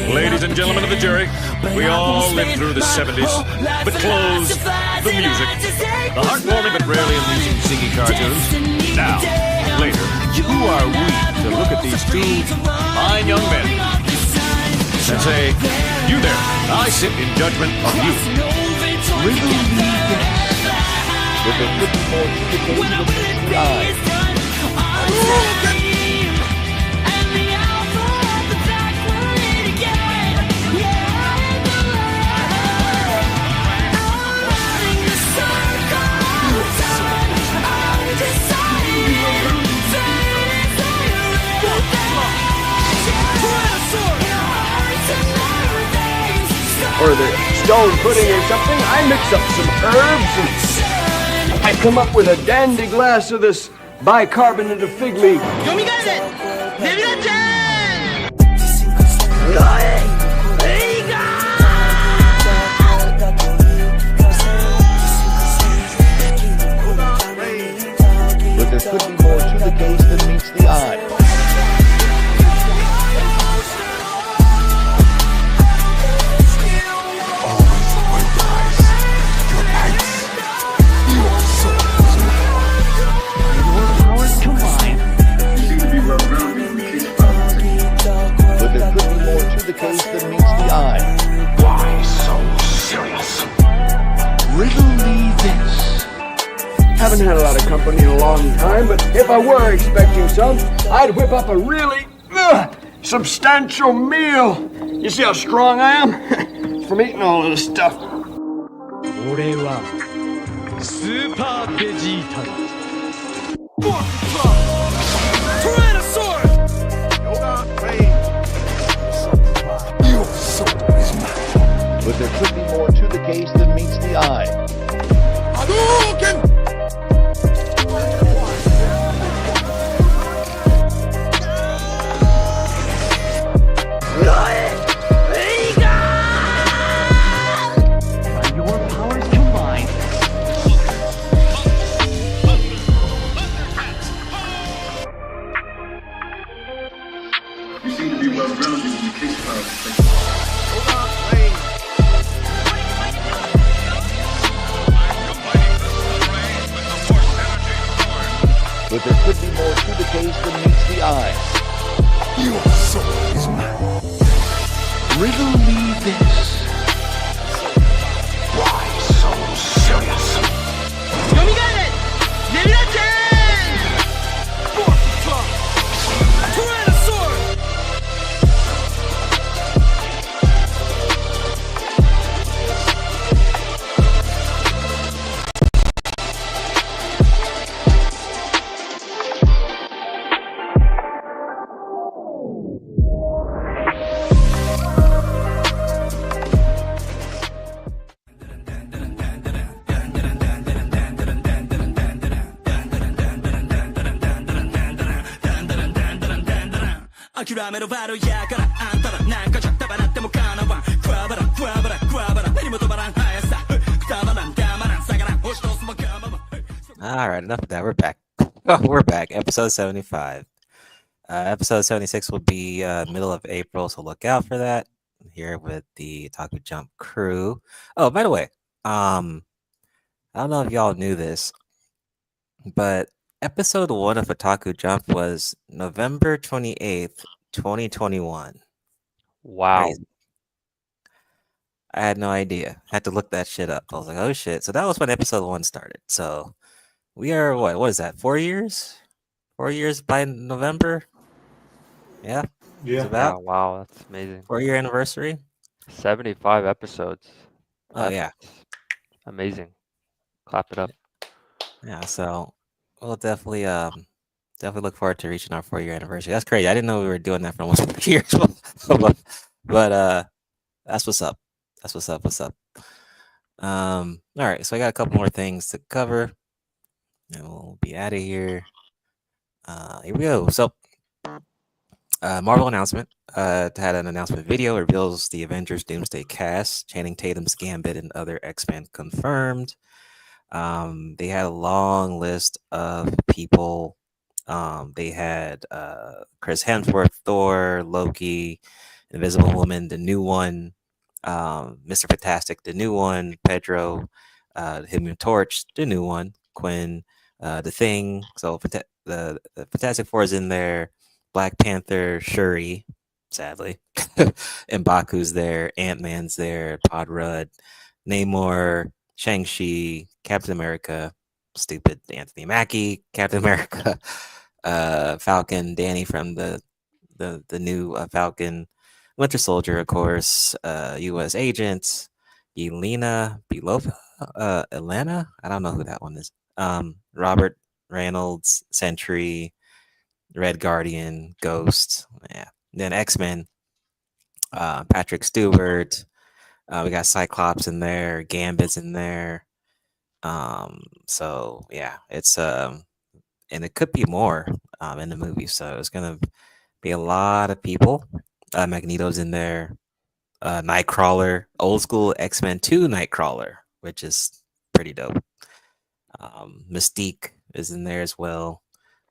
Ladies and gentlemen of the jury, we all lived through the 70s. The clothes, the music, the heartwarming but rarely amusing ziggy cartoons. Now, later, who are we to look at these two fine young men and say, you there, I sit in judgment of you. With a little more dedication than the eye. Or the stone pudding or something, I mix up some herbs and I come up with a dandy glass of this bicarbonate of fig leaf. But there could be more to the case than meets the eye. But there could be more to the case than meets the eye. lot of company in a long time, but if I were expecting some, I'd whip up a really substantial meal. You see how strong I am? From eating all of this stuff. 俺はスーパーベジータだ。But there could be more to the case than meets the eye. By your powers combined, You seem to be well-grounded in the case file. But there could be more to the case than meets the eye. Your soul is mine. Riddle me this. Why so serious? All right, enough of that. We're back. We're back. Episode 75. Episode 76 will be middle of April, so look out for that. Here with the Otaku Jump crew. Oh, by the way, I don't know if y'all knew this, but episode 1 of Otaku Jump was November 28th, 2021. Wow. Crazy. I had no idea. I had to look that shit up. I was like, oh shit. So that was when episode 1 started. So we are what is that? 4 years? 4 years by November? Yeah. Yeah. It's about Yeah, wow, that's amazing. 4-year anniversary. 75 episodes. Oh yeah. Amazing. Clap it up. Yeah, so we'll definitely look forward to reaching our 4-year anniversary. That's crazy. I didn't know we were doing that for almost 4 years. but that's what's up. That's what's up. What's up? All right, so I got a couple more things to cover. And we'll be out of here. Here we go. So Marvel announcement. Had an announcement video reveals the Avengers Doomsday cast. Channing Tatum's Gambit and other X-Men confirmed. They had a long list of people. They had Chris Hemsworth, Thor, Loki, Invisible Woman, the new one, Mr. Fantastic, the new one, Pedro, Human Torch, the new one, Quinn, the Thing. So the Fantastic Four is in there. Black Panther, Shuri, sadly, M'Baku's there, Ant-Man's there, Pod Rudd, Namor, Shang-Chi, Captain America, stupid Anthony Mackie, Captain America, Falcon, Danny from the new Falcon, Winter Soldier, of course, U.S. Agent, Yelena Belova, Elena, I don't know who that one is. Robert Reynolds, Sentry, Red Guardian, Ghost, yeah. Then X-Men, Patrick Stewart. We got Cyclops in there, Gambit's in there. So yeah, it's and it could be more in the movie. So it's gonna be a lot of people. Magneto's in there. Nightcrawler, old school X-Men 2 Nightcrawler, which is pretty dope. Mystique is in there as well.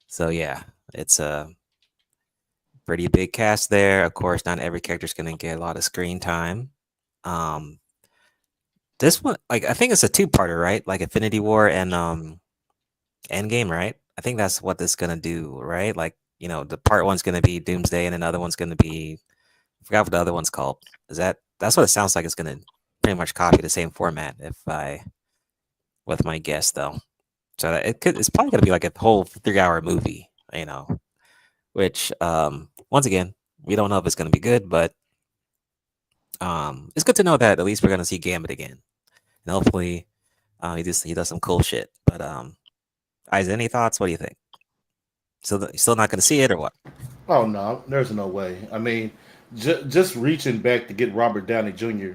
So yeah, it's a pretty big cast there. Of course, not every character is gonna get a lot of screen time. This one, like, I think it's a two-parter, right? Like Infinity War and Endgame, right? I think that's what this is gonna do, right? Like, you know, the part one's gonna be Doomsday, and another one's gonna be, I forgot what the other one's called. That's what it sounds like? It's gonna pretty much copy the same format. With my guess though. So that it's probably gonna be like a whole 3-hour movie, which once again, we don't know if it's gonna be good, but it's good to know that at least we're gonna see Gambit again. And hopefully he does some cool shit. But Isaac, any thoughts? What do you think? Still not gonna see it or what? Oh no, there's no way. I mean, just reaching back to get Robert Downey Jr.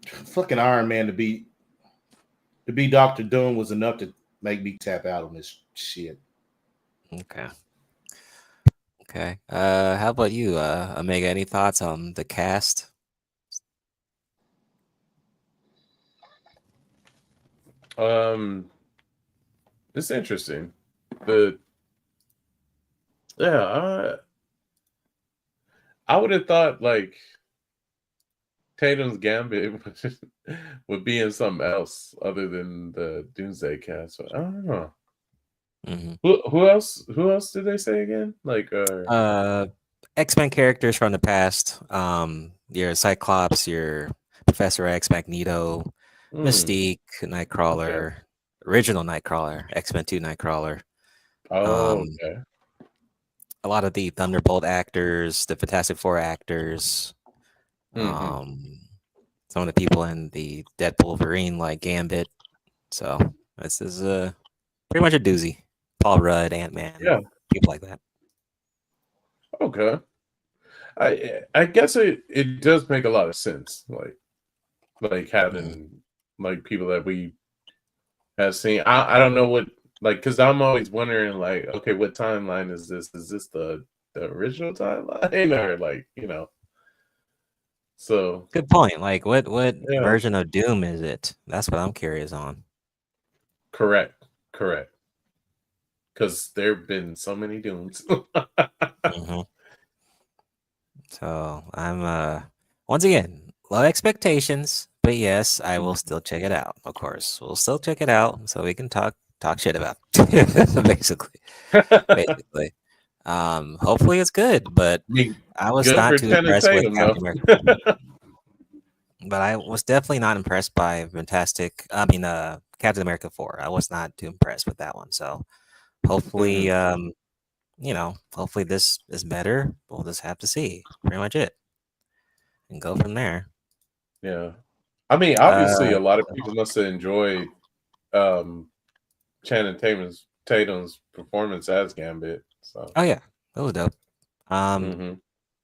fucking Iron Man to be Doctor Doom was enough to make me tap out on this shit. Okay. Okay. How about you, Omega? Any thoughts on the cast? It's interesting. I would have thought like Tatum's Gambit would be in something else other than the Doomsday cast. But I don't know. Who else? Who else did they say again? Like X-Men characters from the past. Your Cyclops, your Professor X, Magneto, Mystique, Nightcrawler, original Nightcrawler, X-Men 2 Nightcrawler. okay. A lot of the Thunderbolt actors, the Fantastic Four actors, some of the people in the Deadpool Wolverine like Gambit. So this is pretty much a doozy. Paul Rudd, Ant-Man, people like that. Okay. I guess it does make a lot of sense. Like having like people that we have seen. I don't know what because I'm always wondering like, okay, what timeline is this? Is this the original timeline or So good point. Like what version of Doom is it? That's what I'm curious on. Correct. Because there have been so many Dooms. So I'm once again low expectations, but yes, I will still check it out. Of course, we'll still check it out so we can talk shit about it. basically. Hopefully it's good, but I was not too impressed with Captain America. But I was definitely not impressed by Captain America 4. I was not too impressed with that one. So hopefully hopefully this is better. We'll just have to see. Pretty much it. And go from there. Yeah. I mean, obviously a lot of people must have enjoyed Channing Tatum's performance as Gambit. So oh yeah, that was dope.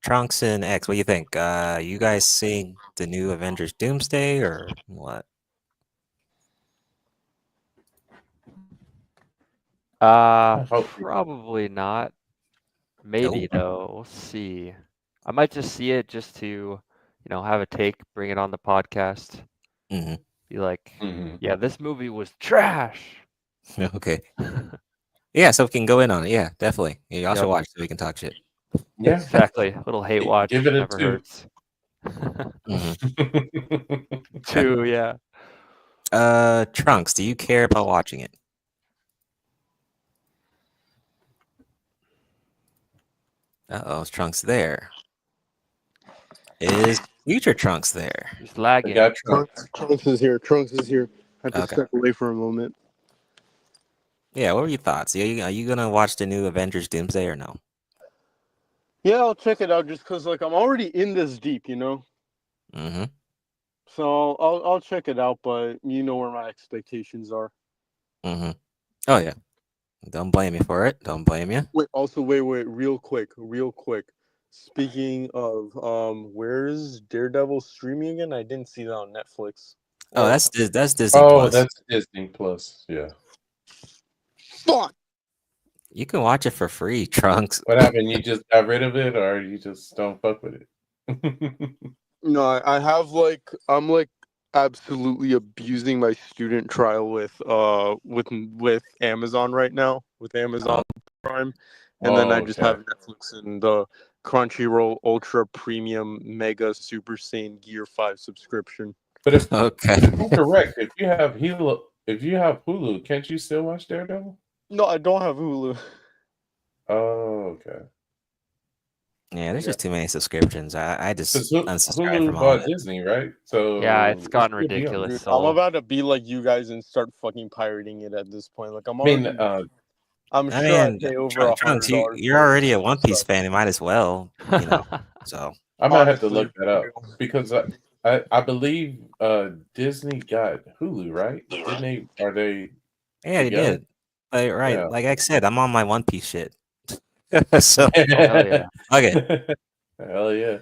Trunks and X, what do you think? You guys seeing the new Avengers Doomsday or what? Probably not. Maybe though. We'll see. I might just see it just to, have a take, bring it on the podcast. Be like, yeah, this movie was trash. Okay. Yeah, so we can go in on it. Yeah, definitely. Yeah, y'all should watch so we can talk shit. Yeah, exactly. A little hate watch Give it a never 2. hurts. 2, yeah. Trunks, do you care about watching it? Uh-oh, is Trunks there? Is future Trunks there? He's lagging. Trunks is here. Trunks is here. I had to step away for a moment. Yeah, what were your thoughts? Are you gonna watch the new Avengers Doomsday or no? Yeah, I'll check it out just because I'm already in this deep, So I'll check it out, but you know where my expectations are. Oh yeah. Don't blame me for it. Don't blame you. Wait, real quick. Speaking of, where's Daredevil streaming again? I didn't see that on Netflix. Oh, that's Disney Oh, Plus. that's Disney Plus. Yeah. Fuck. You can watch it for free, Trunks. What happened? You just got rid of it, or you just don't fuck with it? No, I have I'm absolutely abusing my student trial with Amazon right now, with Amazon Prime, and then I just have Netflix and the Crunchyroll Ultra Premium Mega Super Saiyan Gear 5 subscription. But if correct, if you have Hulu, can't you still watch Daredevil? No, I don't have Hulu. Oh, okay. Yeah, there's Yeah. just too many subscriptions. I just Because unsubscribe from Hulu all of bought it. Disney, right? Yeah, it's So it gotten should be on. ridiculous. Dude, I'm So about to be like you guys and start fucking pirating it at this point. Like I'm I mean, already. I'm I sure I mean, pay over Trunks, $100 you're for already a One Piece stuff. fan. You might as well, you know. So I might have to Honestly, look that up because I believe Disney got Hulu, right? Didn't they? Are they yeah, they together? did. Like, right, Yeah. like I said, I'm on my One Piece shit. So oh hell yeah. okay, Hell yeah.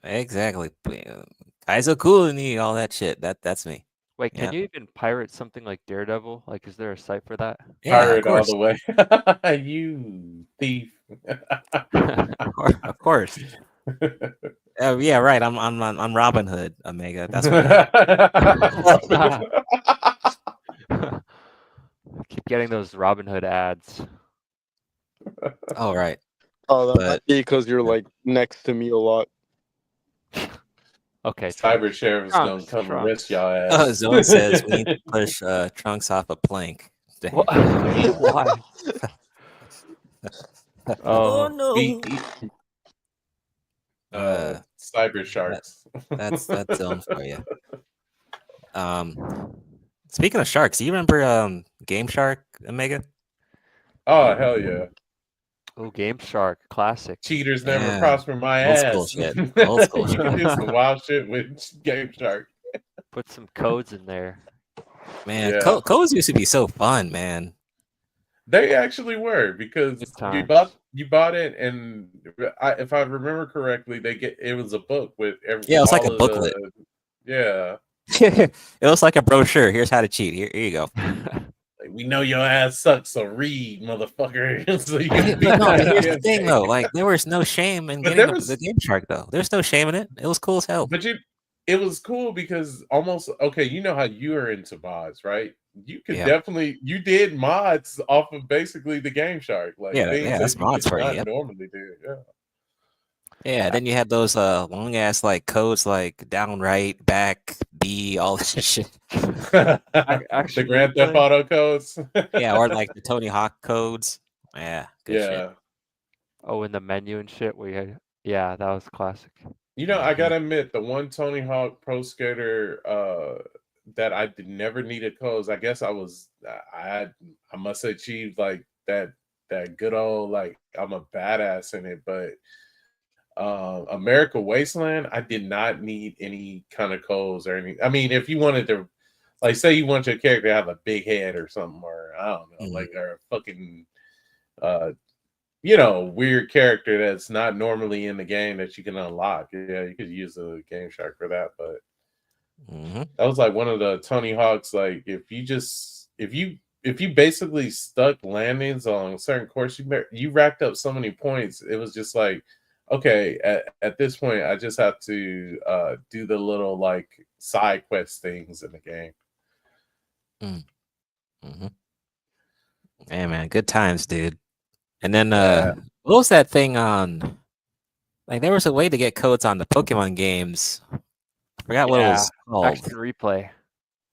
exactly. Kaizo cool and all that shit. That's me. Wait, can Yeah, you even pirate something like Daredevil? Like, is there a site for that? yeah, of Pirate all course, the way. You thief. of course. Yeah, right. I'm Robin Hood, Omega. That's what I am. Keep getting those Robin Hood ads. All right, Oh, that but might be because you're like next to me a lot. Okay, Cyber Sheriff's gonna Trunks, come arrest Trunks. y'all ass. Zone says we need to push Trunks off a plank. Damn. What? Why? Oh, Oh, beat Cyber that, Sharks. that's Zone for you. Speaking of sharks, do you remember Game Shark, Omega? Oh hell yeah! oh, Game Shark, classic. Cheaters never Yeah, prosper my old school ass. shit. Old school shit. It's the wild shit with Game Shark. Put some codes in there. Man, Yeah. codes used to be so fun, man. They actually were because Good you times. bought it, and if I remember correctly, it was a book with Yeah, it was like all a of booklet. yeah. It was like a brochure. Here's how to cheat. Here you go. Like, we know your ass sucks, so read, motherfucker. So you But can beat no, that here's the damn thing thing. though. Like there was no shame in But getting there the was, Game Shark though. There's no shame in it. It was cool as hell. but it was cool because almost okay. You know how you are into mods, right? You could Yeah. definitely you did mods off of basically the Game Shark, like Yeah, things that's that you mods could for you. not Yep. normally do. Yeah. Yeah, then you had those long ass like codes like down right, back, B, all this shit. The Action Grand Theft replay? Auto codes. Yeah, or like the Tony Hawk codes. Yeah, good shit. Yeah. Oh, in the menu and shit. Yeah, that was classic. You know, I gotta admit, the one Tony Hawk Pro Skater that I never needed codes. I guess I must have achieved like that good old like I'm a badass in it, but America Wasteland, I did not need any kind of codes or anything. I mean, if you wanted to, like, say you want your character to have a big head or something, or I don't know, like, or a fucking, weird character that's not normally in the game that you can unlock. Yeah, you could use a Game Shark for that, but that was like one of the Tony Hawk's. Like, if you basically stuck landings on a certain course, you racked up so many points. It was just like, okay, at this point, I just have to do the little like side quest things in the game. Hey man, good times, dude. And then what was that thing on? Like there was a way to get codes on the Pokemon games. I forgot what it was called. Action replay.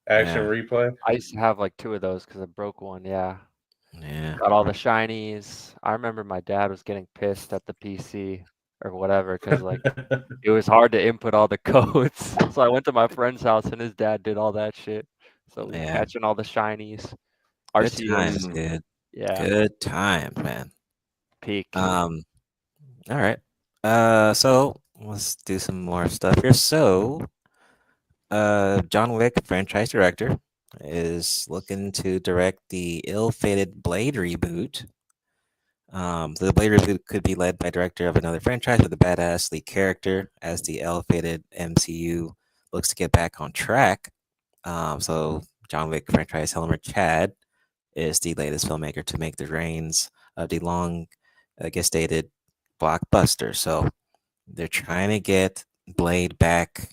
Action replay. I used to have like 2 of those because I broke one. Yeah. Yeah. Got all the shinies. I remember my dad was getting pissed at the PC or whatever because like it was hard to input all the codes. So I went to my friend's house and his dad did all that shit. So catching all the shinies. Good RCS. times, dude. Yeah. Good times, man. Peak. All right. So let's do some more stuff here. So John Wick franchise director is looking to direct the ill-fated Blade reboot. The Blade reboot could be led by director of another franchise with a badass lead character as the ill-fated MCU looks to get back on track. So John Wick franchise Helmer Chad is the latest filmmaker to make the reins of the long gestated blockbuster. So they're trying to get Blade back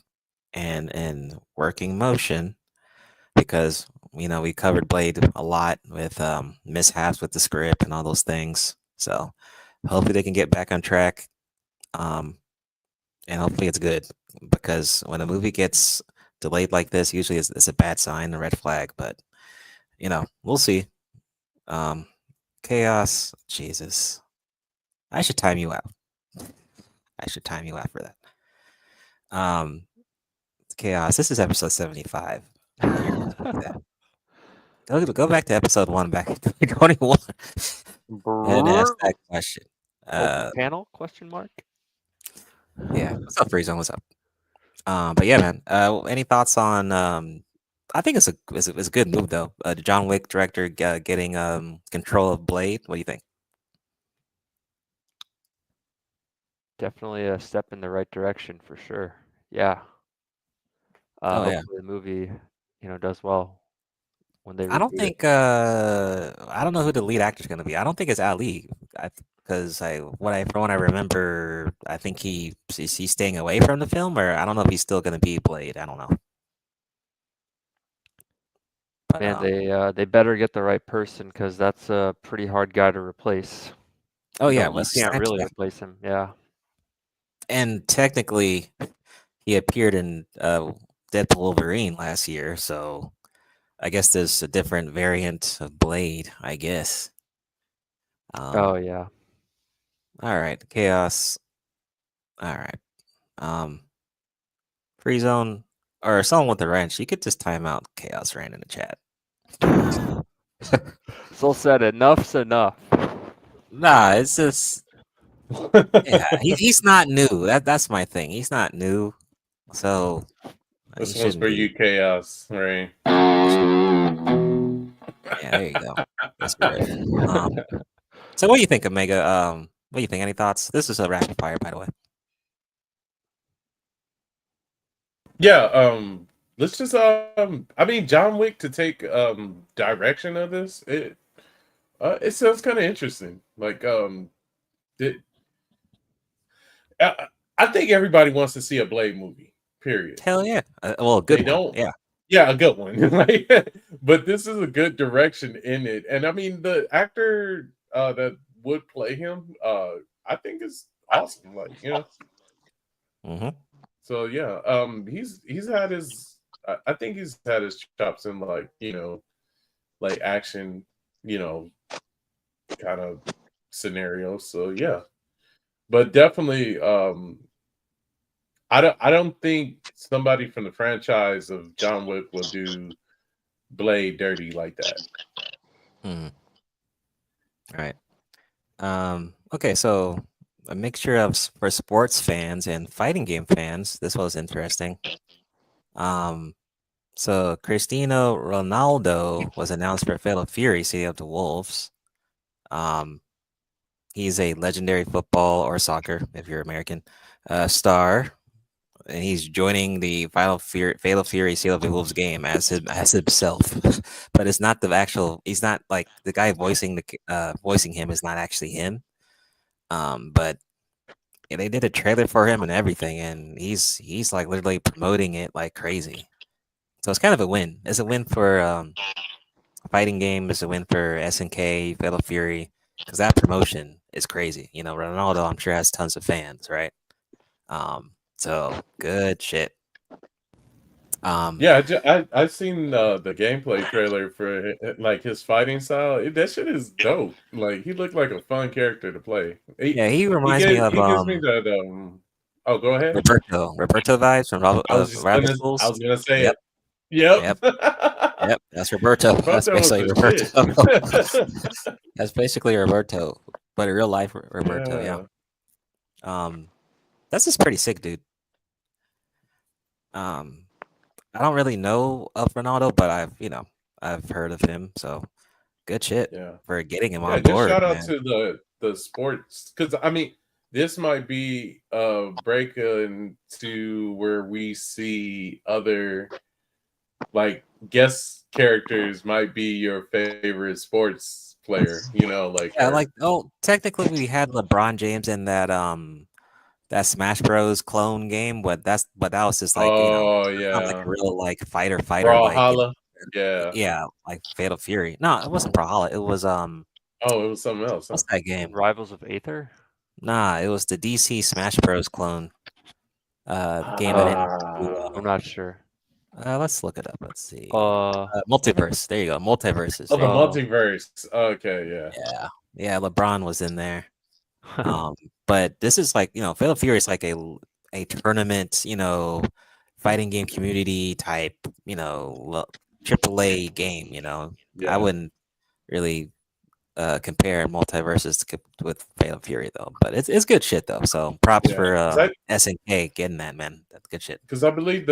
and in working motion because we covered Blade a lot with mishaps with the script and all those things. So hopefully they can get back on track, and hopefully it's good because when a movie gets delayed like this, usually it's a bad sign, a red flag. But we'll see. Chaos, Jesus, I should time you out. I should time you after that. Chaos. This is episode 75. Go back to episode 1 back in 2021 and ask that question. Open panel? Question mark. Yeah. What's up, Freezone? What's up? But yeah, man. Any thoughts on? I think it's a good move though. The John Wick director getting control of Blade. What do you think? Definitely a step in the right direction for sure. Yeah. Hopefully the movie, does well when they I don't reboot it. think I don't know who the lead actor is going to be. I don't think it's Ali because from what I remember, I think he's staying away from the film, or I don't know if he's still going to be Blade. I don't know. But, Man, they better get the right person because that's a pretty hard guy to replace. Oh yeah, you can't really replace him. Yeah. And technically, he appeared in Deadpool Wolverine last year, so I guess there's a different variant of Blade. I guess. Oh yeah. All right, Chaos. All right. Free Zone or someone with a wrench. You could just time out Chaos ran in the chat. Soul said enough's enough. Nah, it's just yeah. He's not new. That's my thing. He's not new, so this one's for you, Chaos. Right? Yeah, there you go. That's good. So what do you think, Omega? What do you think? Any thoughts? This is a rapid fire, by the way. Yeah, let's just I mean John Wick to take direction of this, it sounds kind of interesting. Like I think everybody wants to see a Blade movie, period. Hell yeah. Well, a good one. Yeah, a good one. But this is a good direction in it. And I mean the actor that would play him, I think is awesome. Like, Mm-hmm. So yeah, he's had his. I think he's had his chops in like like action, kind of scenarios. So yeah, but definitely, I don't think somebody from the franchise of John Wick will do Blade dirty like that. All right. Okay, so a mixture of for sports fans and fighting game fans. This was interesting. So Cristiano Ronaldo was announced for Fatal Fury, City of the Wolves. He's a legendary football or soccer, if you're American, star, and he's joining the Fatal Fury, City of the Wolves game as himself. But it's not the actual. He's not like the guy voicing him is not actually him. But yeah, they did a trailer for him and everything, and he's like literally promoting it like crazy. So it's kind of a win. It's a win for fighting game. It's a win for SNK, Fatal Fury, because that promotion is crazy. Ronaldo, I'm sure, has tons of fans, right? So good shit. Yeah, I've seen the gameplay trailer for like his fighting style. That shit is dope. Like he looked like a fun character to play. He reminds me of he gives me that. Oh, go ahead. Roberto vibes from Rival Schools. I was gonna say Yep. Yep. Yep. That's Roberto. That's basically Roberto. That's basically Roberto, but in real life, Roberto. Yeah. That's just pretty sick, dude. I don't really know of Ronaldo, but I've heard of him. So good shit for getting him on board. Shout out to the sports, because I mean this might be a break into where we see other like guest characters might be your favorite sports player. Technically we had LeBron James in that Smash Bros clone game, but that was just like not like a real like fighter Brawlhalla. Yeah, like Fatal Fury. No, it wasn't Brawlhalla. It was it was something else. What's that game? Rivals of Aether? Nah, it was the DC Smash Bros clone. Game I'm not sure. Let's look it up. Let's see. Multiverse. There you go. Multiverses. Oh, the multiverse. Okay, yeah. Yeah. LeBron was in there. But this is like, Fatal Fury is like a tournament, fighting game community type, AAA game. I Yeah. wouldn't really compare Multiverses with Fatal Fury though, but it's good shit though. So props Yeah. for 'Cause I SNK getting that, man. That's good shit. because I believe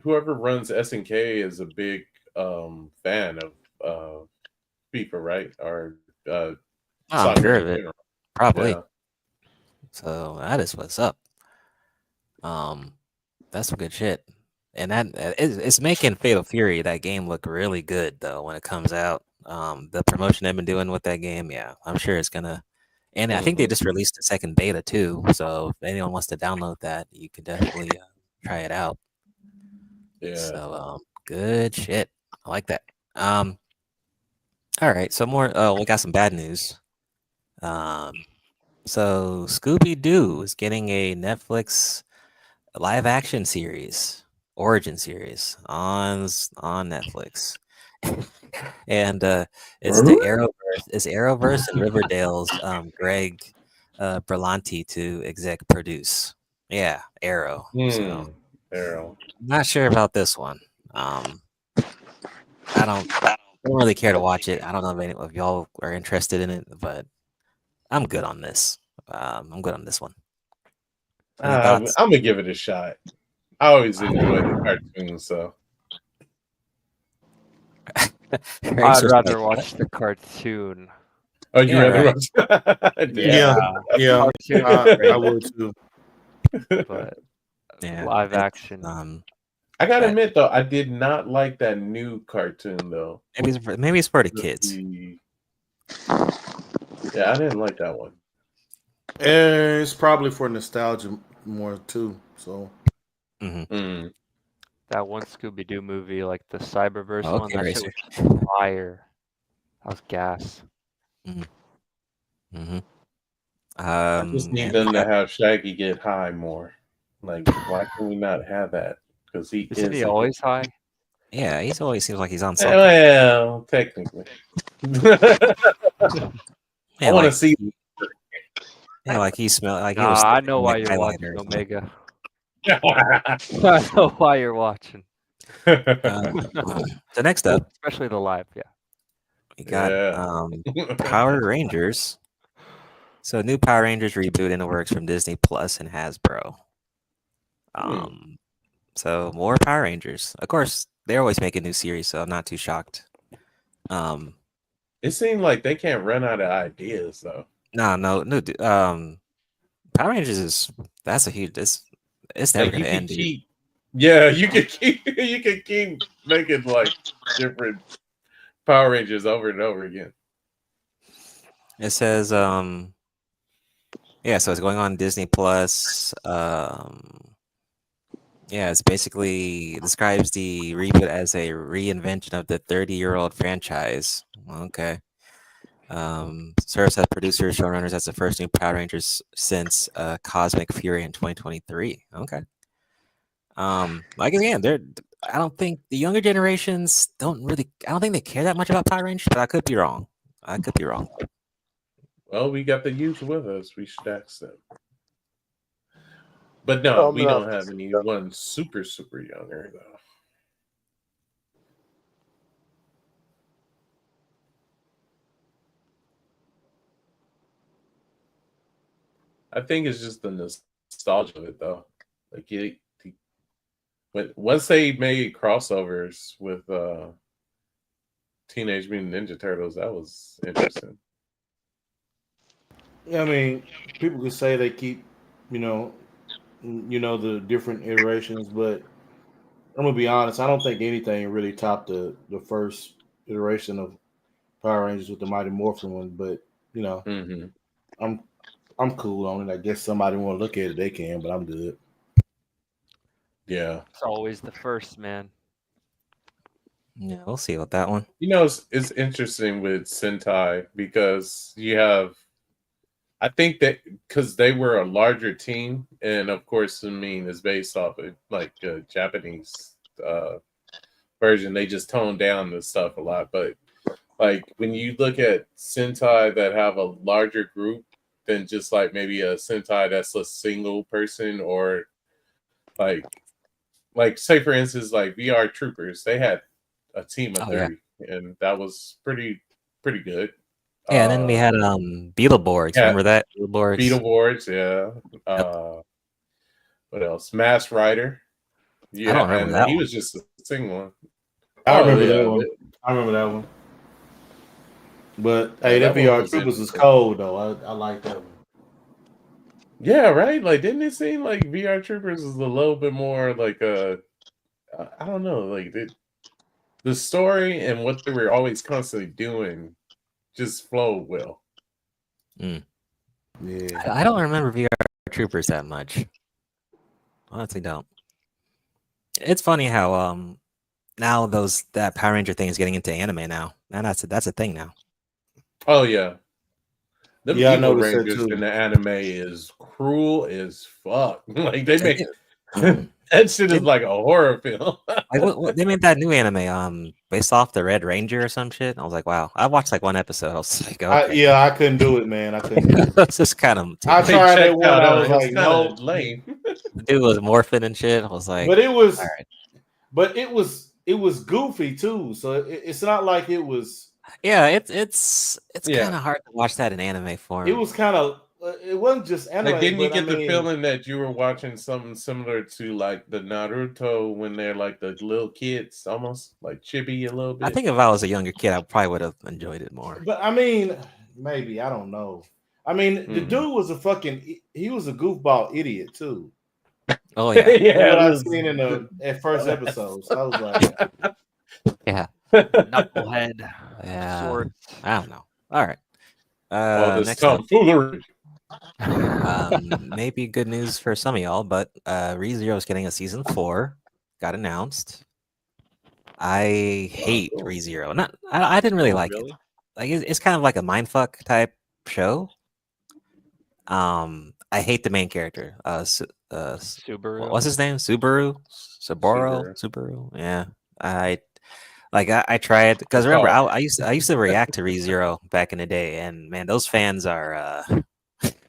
whoever runs SNK is a big fan of FIFA, right? Or I'm soccer sure in of it. general. Probably. Yeah. So that is what's up. That's some good shit. And it's making Fatal Fury, that game, look really good though when it comes out. The promotion they've been doing with that game, yeah, I'm sure it's gonna. And I think they Mhm. just released a second beta too. So if anyone wants to download that, you can definitely try it out. Yeah. So good shit. I like that. All right. So more. We got some bad news. So Scooby Doo is getting a Netflix live action series, origin series on Netflix. And it's the Arrowverse. It's Arrowverse and Riverdale's Greg Berlanti to exec produce. Yeah, Arrow. So Arrow. I'm not sure about this one. I don't really care to watch it. I don't know if any of y'all are interested in it, but I'm good on this. I'm good on this one. Any I'm thoughts? gonna give it a shot. I always enjoy the cartoons, so I'd rather watch the cartoon. Oh, you Yeah, rather right. watch? Yeah, yeah, Cartoon I, is great, I would too. but Yeah, live it's, action. I gotta that- admit though, I did not like that new cartoon though. maybe it's for the kids. Yeah, I didn't like that one. It's probably for nostalgia more too. So That one Scooby Doo movie, like the Cyberverse Oh, one, okay, that shit Racer. was fire. That was gas. Mm-hmm. I just need them to have Shaggy get high more. Like, why can we not have that? Because he Isn't is he always high? Yeah, he's always seems like he's on something. Well, technically. I want to see. Yeah, like he smelled like he Nah, was. I know sniffing, why like, you're highlighter watching or something. Omega. I know why you're watching. So next up, Especially the live, yeah. we got Yeah. Power Rangers. So new Power Rangers reboot in the works from Disney Plus and Hasbro. So more Power Rangers. Of course, they're always making new series, so I'm not too shocked. It seemed like they can't run out of ideas though. No. Power Rangers that's a huge. It's never Like gonna you can end. Dude. keep, yeah, you can keep making like different Power Rangers over and over again. It says yeah, so it's going on Disney Plus. Yeah, it's basically describes the reboot as a reinvention of the 30-year-old franchise. Okay. Serves as producers, showrunners as the first new Power Rangers since Cosmic Fury in 2023. Okay. Like again, I don't think the younger generations I don't think they care that much about Power Rangers, but I could be wrong. Well, we got the youth with us. We should ask them. But no, we don't have anyone super younger though. I think it's just the nostalgia of it though. Like once they made crossovers with Teenage Mutant Ninja Turtles, that was interesting. I mean, people could say they keep, the different iterations, but I'm gonna be honest. I don't think anything really topped the first iteration of Power Rangers with the Mighty Morphin one. But I'm cool on it. I guess somebody want to look at it, they can, but I'm good. Yeah, it's always the first, man. Yeah, we'll see about that one. It's interesting with Sentai because you have. I think that because they were a larger team, and of course, is based off of like a Japanese version. They just toned down the stuff a lot. But like when you look at Sentai that have a larger group, than just like maybe a Sentai that's a single person, or like say for instance like VR Troopers, they had a team of 3, and that was pretty good. Yeah, and then we had Beetleborgs. Remember that? Beetleborgs, yeah. What else? Masked Rider. Yeah, I don't remember and that he one. was just a single one. I remember that one. But hey, that VR Troopers was cold though. I like that one. Yeah, right. Like, didn't it seem like VR Troopers was a little bit more like I don't know, like the story and what they were always constantly doing just flowed well. Yeah, Yeah, I don't remember VR Troopers that much. Honestly, don't. It's funny how now that Power Ranger thing is getting into anime now, and that's a thing now. Oh yeah, the I Evil noticed that Rangers too. in the anime is cruel as fuck. Like they make that shit is like a horror film. Like what they made that new anime based off the Red Ranger or some shit. I was like, wow. I watched like one episode. I was like, okay. I couldn't do it, man. I couldn't do it. It's just kind of. I tried that one. I was like, no. Lame. The dude was morphing and shit. I was like, But it was, all right. but it was goofy too. So it's not like it was. Yeah, it's kind of hard to watch that in anime form. It was kind of. It wasn't just anime. Like, didn't you get the the feeling that you were watching something similar to like the Naruto when they're like the little kids, almost like chibi a little bit? I think if I was a younger kid, I probably would have enjoyed it more. But I mean, maybe I don't know. I mean, the dude was he was a goofball idiot too. Oh yeah, yeah. What I've seen in the first episodes, I was like, yeah, knucklehead. Yeah, Swords. I don't know. All right. All this next up. tomfoolery. Maybe good news for some of y'all, but ReZero is getting a season 4. Got announced. I hate ReZero. I didn't really like it. Like it's kind of like a mindfuck type show. I hate the main character. Subaru. What's his name? Subaru. Yeah. I tried because remember I used to react to ReZero back in the day, and man, those fans are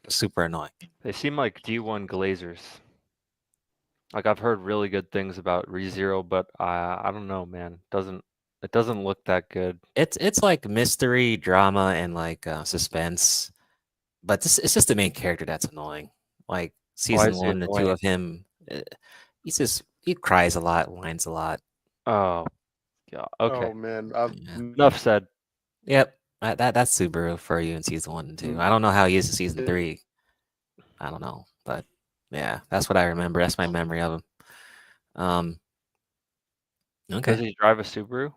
super annoying. They seem like D1 Glazers. Like I've heard really good things about ReZero, but I don't know, man. It doesn't look that good. It's like mystery, drama, and like suspense, but it's just the main character that's annoying. Like season 1 and 2 of him, he cries a lot, whines a lot. Oh, yeah. Okay. Oh man, Enough said. Yep, that's Subaru for you in season 1 and 2. I don't know how he is in season 3. I don't know, but yeah, that's what I remember. That's my memory of him. Okay. Does he drive a Subaru?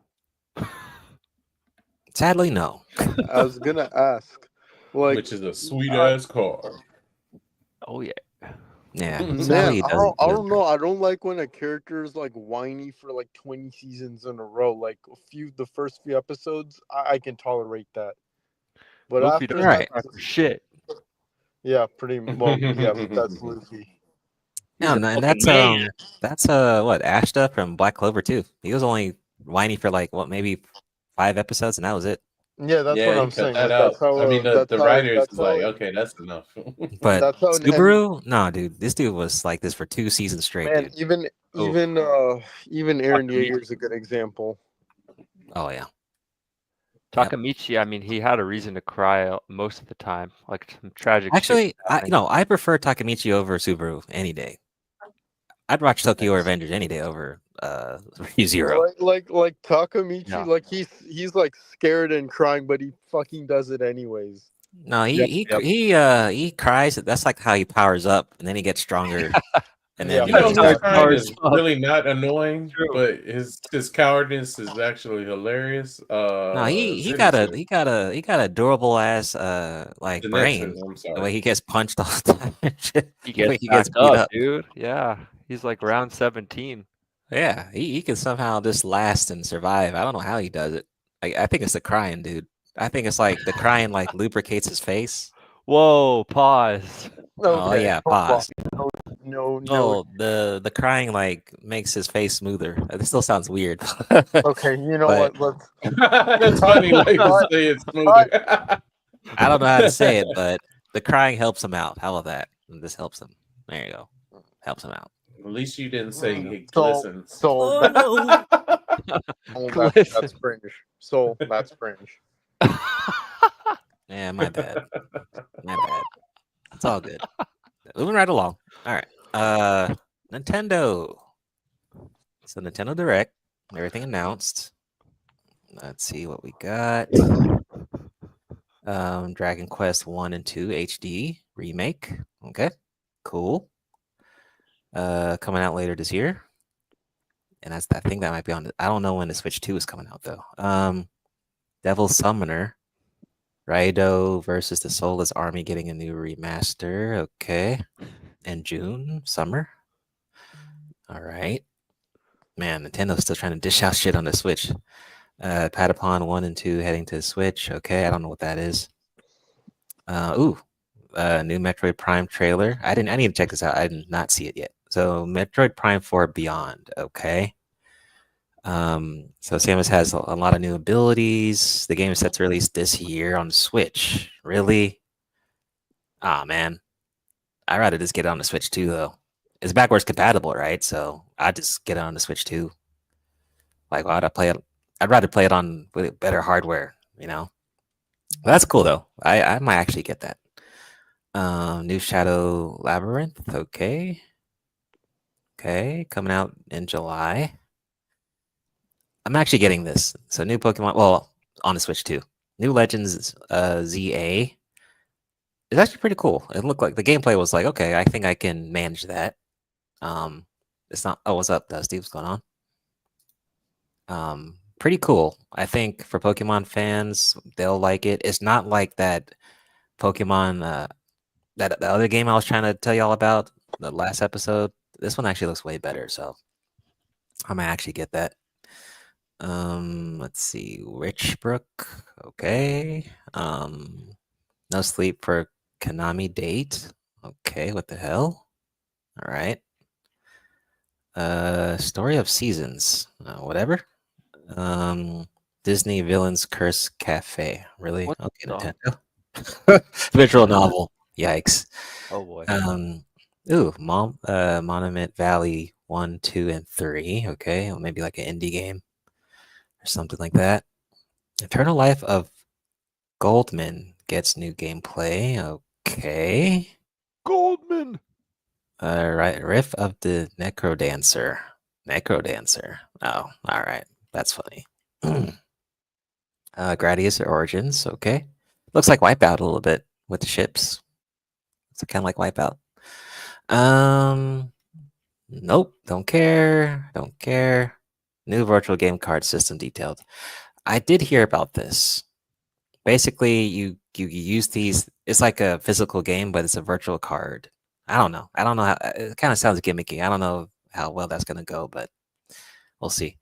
Sadly, no. I was gonna ask, like, which is a sweet ass car. Oh yeah. Yeah. Man, I don't know. I don't like when a character is like whiny for like 20 seasons in a row. Like the first few episodes, I can tolerate that. But Luffy after doesn't that, cry for shit. Yeah, pretty well. Yeah, but that's Luffy. No, and that's what Ashta from Black Clover too. He was only whiny for like maybe 5 episodes, and that was it. Yeah, that's what I'm saying. That like, out. that's how, I mean, the that's how- writers that's is like, how- okay, that's enough. But That's how an Subaru, no, dude, this dude was like this for 2 seasons straight. Man, Dude. even Aaron Yeager is a good example. Oh yeah. Takamichi, I mean, he had a reason to cry most of the time, like some tragic. shit Actually, happening. I prefer Takamichi over Subaru any day. I'd watch Tokyo Avengers any day over ReZero. Like Takamichi, Yeah. like he's like scared and crying, but he fucking does it anyways. No, he cries. That's like how he powers up, and then he gets stronger. And then You know who's kind is really not annoying, but his cowardice is actually hilarious. No, he got a durable ass like The brain. Nexus, I'm sorry. The way he gets punched all the time. The way He gets backed up, dude. Yeah, he's like round 17. Yeah, he can somehow just last and survive. I don't know how he does it. I think it's the crying, dude. I think it's like the crying like lubricates his face. Whoa, pause. Oh yeah, pause. No. The crying like makes his face smoother. This still sounds weird. Okay, you know But- what? That's funny. Like to say it's smoother. I don't know how to say it, but The crying helps him out. How about that? And this helps him. There you go. Helps him out. At least you didn't say it So glistens. Oh no. oh, that's cringe. So that's cringe. Yeah, my bad. My bad. It's all good. Moving right along. All right. Nintendo. So Nintendo Direct. Everything announced. Let's see what we got. Dragon Quest 1 and 2 HD remake. Okay. Cool. Coming out later this year. And I think that might be on I don't know when the Switch 2 is coming out though. Devil Summoner. Raido versus the Soulless Army getting a new remaster. Okay. In June, summer. All right. Man, Nintendo's still trying to dish out shit on the Switch. Patapon 1 and 2 heading to the Switch. Okay, I don't know what that is. New Metroid Prime trailer. I need to check this out. I did not see it yet. So Metroid Prime 4 Beyond. Okay. So Samus has a lot of new abilities. The game is set to release this year on the Switch. Really? Ah, man. I'd rather just get it on the Switch too, though. It's backwards compatible, right? So I'd just get it on the Switch too. Like, why would I play it? I'd rather play it on with better hardware, you know? But that's cool, though. I might actually get that. New Shadow Labyrinth. Okay. Okay. Coming out in July. I'm actually getting this. So new Pokemon, well, on the Switch too. New Legends ZA. It's actually pretty cool. It looked like the gameplay was like, okay, I think I can manage that. It's not. Oh, what's up, Dusty? What's going on? Pretty cool. I think for Pokemon fans, they'll like it. It's not like that Pokemon, that the other game I was trying to tell y'all about the last episode. This one actually looks way better, so I might actually get that. Let's see, Richbrook. Okay. No sleep for Konami date. Okay, what the hell? All right. Story of Seasons. Whatever. Disney Villains Curse Cafe. Really? What Okay, the- Nintendo. Visual novel. Yikes. Oh boy. Monument Valley 1, 2, and 3. Okay, or maybe like an indie game or something like that. Eternal Life of Goldman gets new gameplay. Okay. Goldman. Right. Riff of the Necrodancer. Necrodancer. Oh, all right. That's funny. Gradius Origins. Okay. Looks like Wipeout a little bit with the ships. It's kind of like Wipeout. Nope. Don't care. Don't care. New virtual game card system detailed. I did hear about this. Basically, you use these. It's like a physical game, but it's a virtual card. I don't know. I don't know how. It kind of sounds gimmicky. I don't know how well that's gonna go, but we'll see.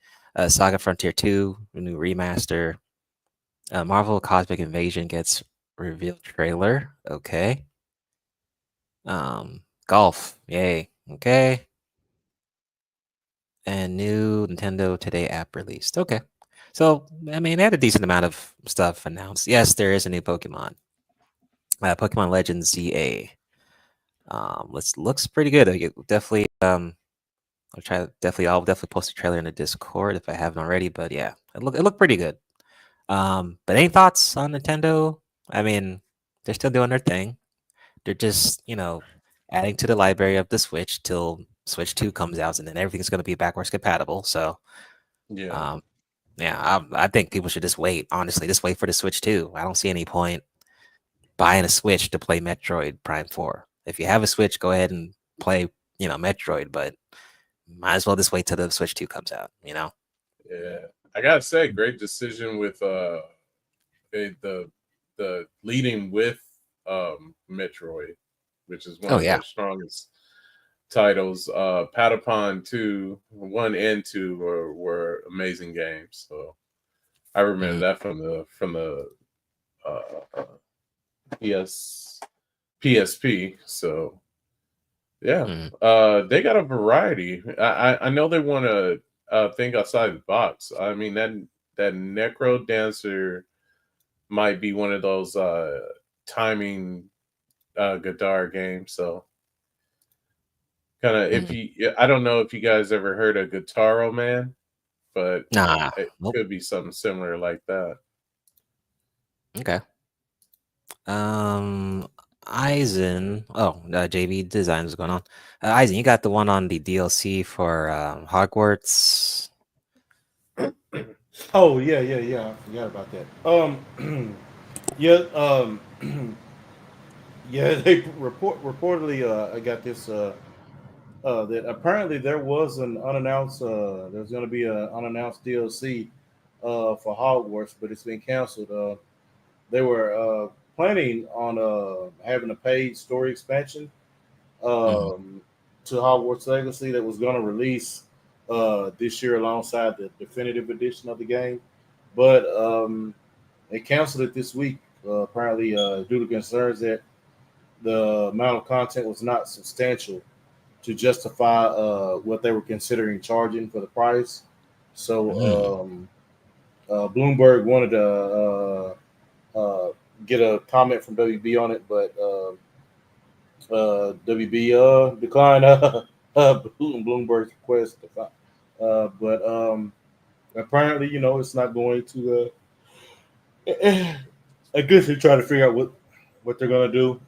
Saga Frontier 2, a new remaster. Marvel Cosmic Invasion gets revealed trailer. Okay. Golf. Yay. Okay. And new Nintendo Today app released. Okay. So, I mean, they had a decent amount of stuff announced. Yes, there is a new Pokemon. Pokemon Legends ZA. Looks pretty good. Definitely, I'll definitely post a trailer in the Discord if I haven't already. But yeah, it looked pretty good. But any thoughts on Nintendo? I mean, they're still doing their thing. They're just, adding to the library of the Switch till Switch 2 comes out, and then everything's going to be backwards compatible. So, Yeah. I think people should just wait. Honestly, just wait for the Switch 2. I don't see any point buying a Switch to play Metroid Prime 4. If you have a Switch, go ahead and play, Metroid, but might as well just wait till the Switch 2 comes out, Yeah. I gotta say, great decision with the leading with Metroid, which is one of their strongest titles. Patapon 2, 1 and 2 were amazing games. So I remember that from the PSP. So yeah, they got a variety. I know they want to think outside the box. I mean, that Necro Dancer might be one of those timing guitar game. So kind of if you, I don't know if you guys ever heard of Guitaro Man, but Nah. it could be something similar like that. Okay. Eisen. Oh, JV Design is going on. Eisen, you got the one on the DLC for Hogwarts. Oh yeah. I forgot about that. Yeah. Yeah. They reportedly. I got this. That apparently there was an unannounced. There's going to be an unannounced DLC for Hogwarts, but it's been canceled. They were planning on having a paid story expansion to Hogwarts Legacy that was going to release this year alongside the definitive edition of the game, but they canceled it this week. Apparently, due to concerns that the amount of content was not substantial to justify what they were considering charging for the price. So Bloomberg wanted to get a comment from WB on it, but WB declined Bloomberg's request. But apparently, it's not going to. I guess they're trying to figure out what they're gonna do.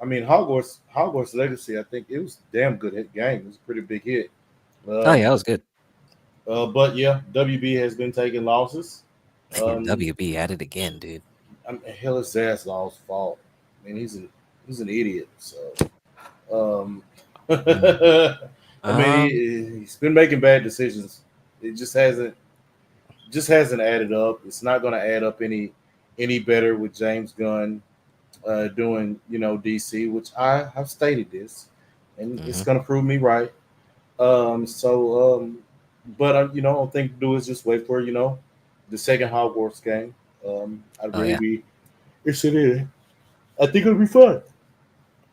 I mean, Hogwarts Legacy. I think it was a damn good game. It was a pretty big hit. Oh yeah, that was good. But yeah, WB has been taking losses. WB at it again, dude. I mean, hell, it's Zaslaw's fault. I mean, he's an idiot. So, I mean, he's been making bad decisions. It just hasn't added up. It's not going to add up any better with James Gunn doing DC, which I have stated this, and it's going to prove me right. But I think to do is just wait for the second Hogwarts game. I'd really be interested in it. I think it'll be fun.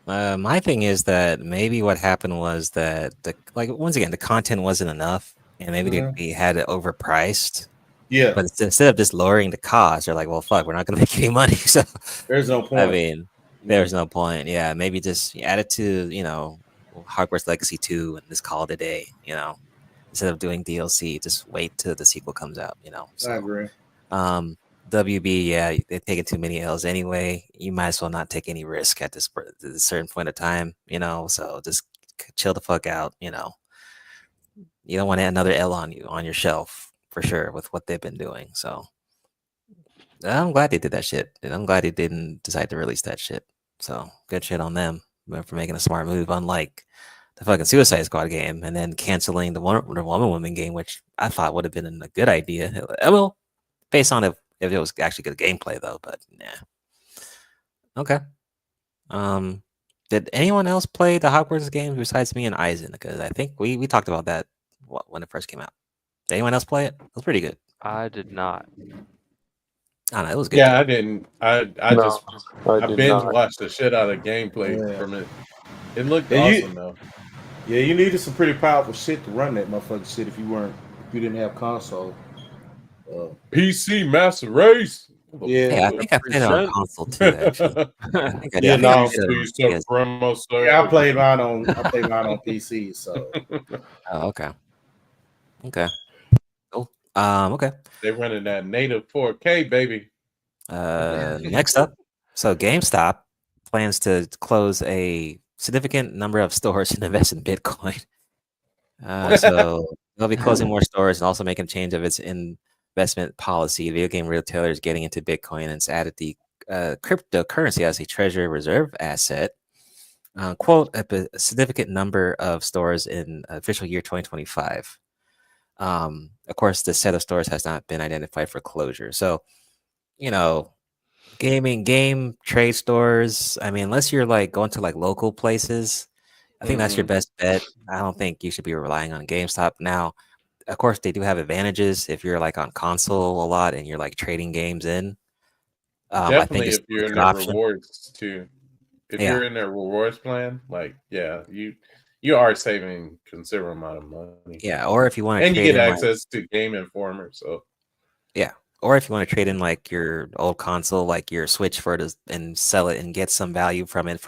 My thing is that maybe what happened was that once again the content wasn't enough, and maybe they had it overpriced. Yeah. But instead of just lowering the cost, they're like, well, fuck, we're not going to make any money. So there's no point. I mean, there's no point. Yeah, maybe just add it to Hogwarts Legacy 2 and just call it a day. Instead of doing DLC, just wait till the sequel comes out. So, I agree. WB, yeah, they're taking too many L's anyway. You might as well not take any risk at this certain point of time. So just chill the fuck out. You don't want another L on your shelf for sure with what they've been doing. So I'm glad they did that shit, and I'm glad they didn't decide to release that shit. So good shit on them for making a smart move, unlike the fucking Suicide Squad game and then canceling the Wonder Woman game, which I thought would have been a good idea. Well, based on if it was actually good gameplay though, but nah. Okay. Did anyone else play the Hogwarts games besides me and Eisen? Because I think we talked about that when it first came out. Did anyone else play it? It was pretty good. I did not. I don't know, it was good. Yeah, I didn't. I binge watched the shit out of gameplay from it. It looked awesome though. Yeah, you needed some pretty powerful shit to run that motherfucking shit if you didn't have console. PC Master Race. Yeah, hey, I think I played it on console too. Actually, I think I did. I played mine on PC. So, oh, okay. Cool. Okay. They running that native 4K, baby. Next up, so GameStop plans to close a significant number of stores and invest in Bitcoin. So they'll be closing more stores and also making a change of its investment policy. Video game retailers getting into Bitcoin, and it's added the cryptocurrency as a treasury reserve asset. Quote, a significant number of stores in official year 2025. Of course, the set of stores has not been identified for closure. So, game trade stores. I mean, unless you're going to local places, I think that's your best bet. I don't think you should be relying on GameStop. Now, of course, they do have advantages if you're on console a lot and you're trading games in. Definitely, I think if you're in their rewards too. If you're in their rewards plan, you are saving considerable amount of money. Yeah, or if you want to, and you get access to Game Informer. So yeah, Or if you want to trade in like your old console, like your Switch for it and sell it and get some value from it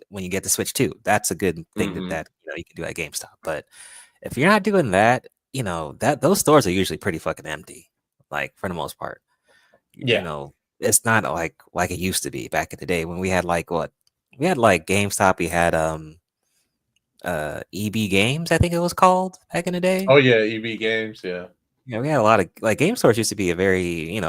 when you get the Switch too. That's a good thing that you can do at GameStop. But if you're not doing that, that those stores are usually pretty fucking empty, like for the most part. Yeah. It's not like it used to be back in the day when we had like GameStop, we had EB Games, I think it was called back in the day. Oh yeah, EB Games, yeah. Yeah, we had a lot of game stores used to be a very,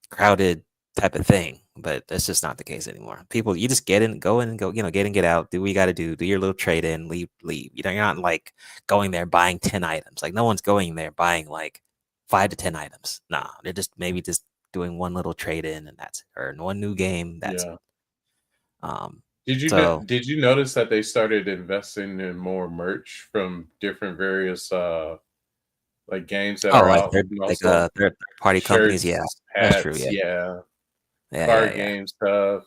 crowded type of thing, but that's just not the case anymore. People, you just go in and go, get in, get out, do what you got to do your little trade in, leave. You're not like going there buying 10 items. Like no one's going there buying like 5 to 10 items. Nah, they're just maybe just doing one little trade in and that's it, or one new game. That's it. Did you notice that they started investing in more merch from different various like games that are like out? third party companies? Yeah, hats, that's true. yeah. Yeah, Card game stuff.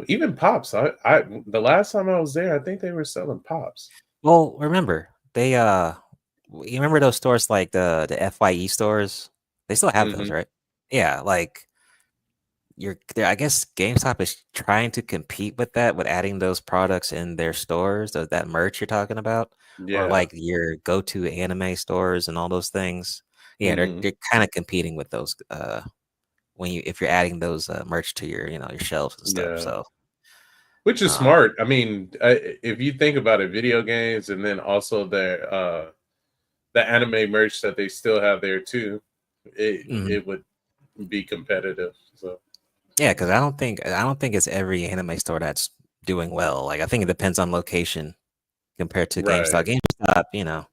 Even pops. I the last time I was there, I think they were selling pops. Well, remember they you remember those stores like the FYE stores? They still have those, right? Yeah, like I guess GameStop is trying to compete with that with adding those products in their stores, that merch you're talking about, or Yeah. like your go-to anime stores and all those things. Yeah, they're kind of competing with those if you're adding those merch to your your shelves and stuff. Yeah. So, which is smart. I mean, if you think about it, video games and then also the anime merch that they still have there too, it would be competitive. So yeah, because I don't think it's every anime store that's doing well. Like I think it depends on location compared to GameStop. GameStop,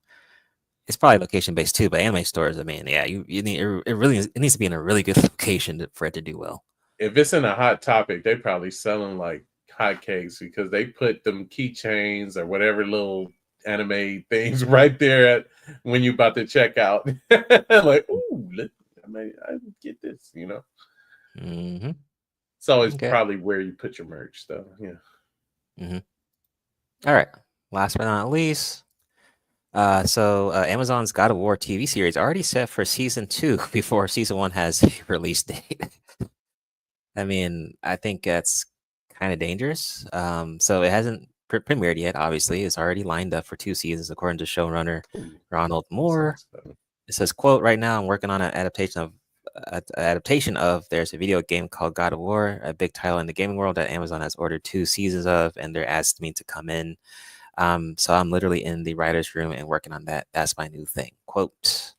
it's probably location based too, but anime stores, I mean, yeah, you need it needs to be in a really good location for it to do well. If it's in a Hot Topic, they probably selling like hotcakes because they put them keychains or whatever little anime things right there when you about to check out. Like, ooh, I get this, Mm-hmm. It's always probably where you put your merch, though. Yeah. Mm-hmm. All right. Last but not least, Amazon's God of War TV series already set for season 2 before season 1 has a release date. I mean, I think that's kind of dangerous. So it hasn't premiered yet. Obviously, it's already lined up for 2 seasons, according to showrunner Ronald Moore. It says, "Quote: Right now, I'm working on an adaptation of. There's a video game called God of War, a big title in the gaming world that Amazon has ordered 2 seasons of, and they're asked me to come in. So I'm literally in the writer's room and working on that. That's my new thing." Quote.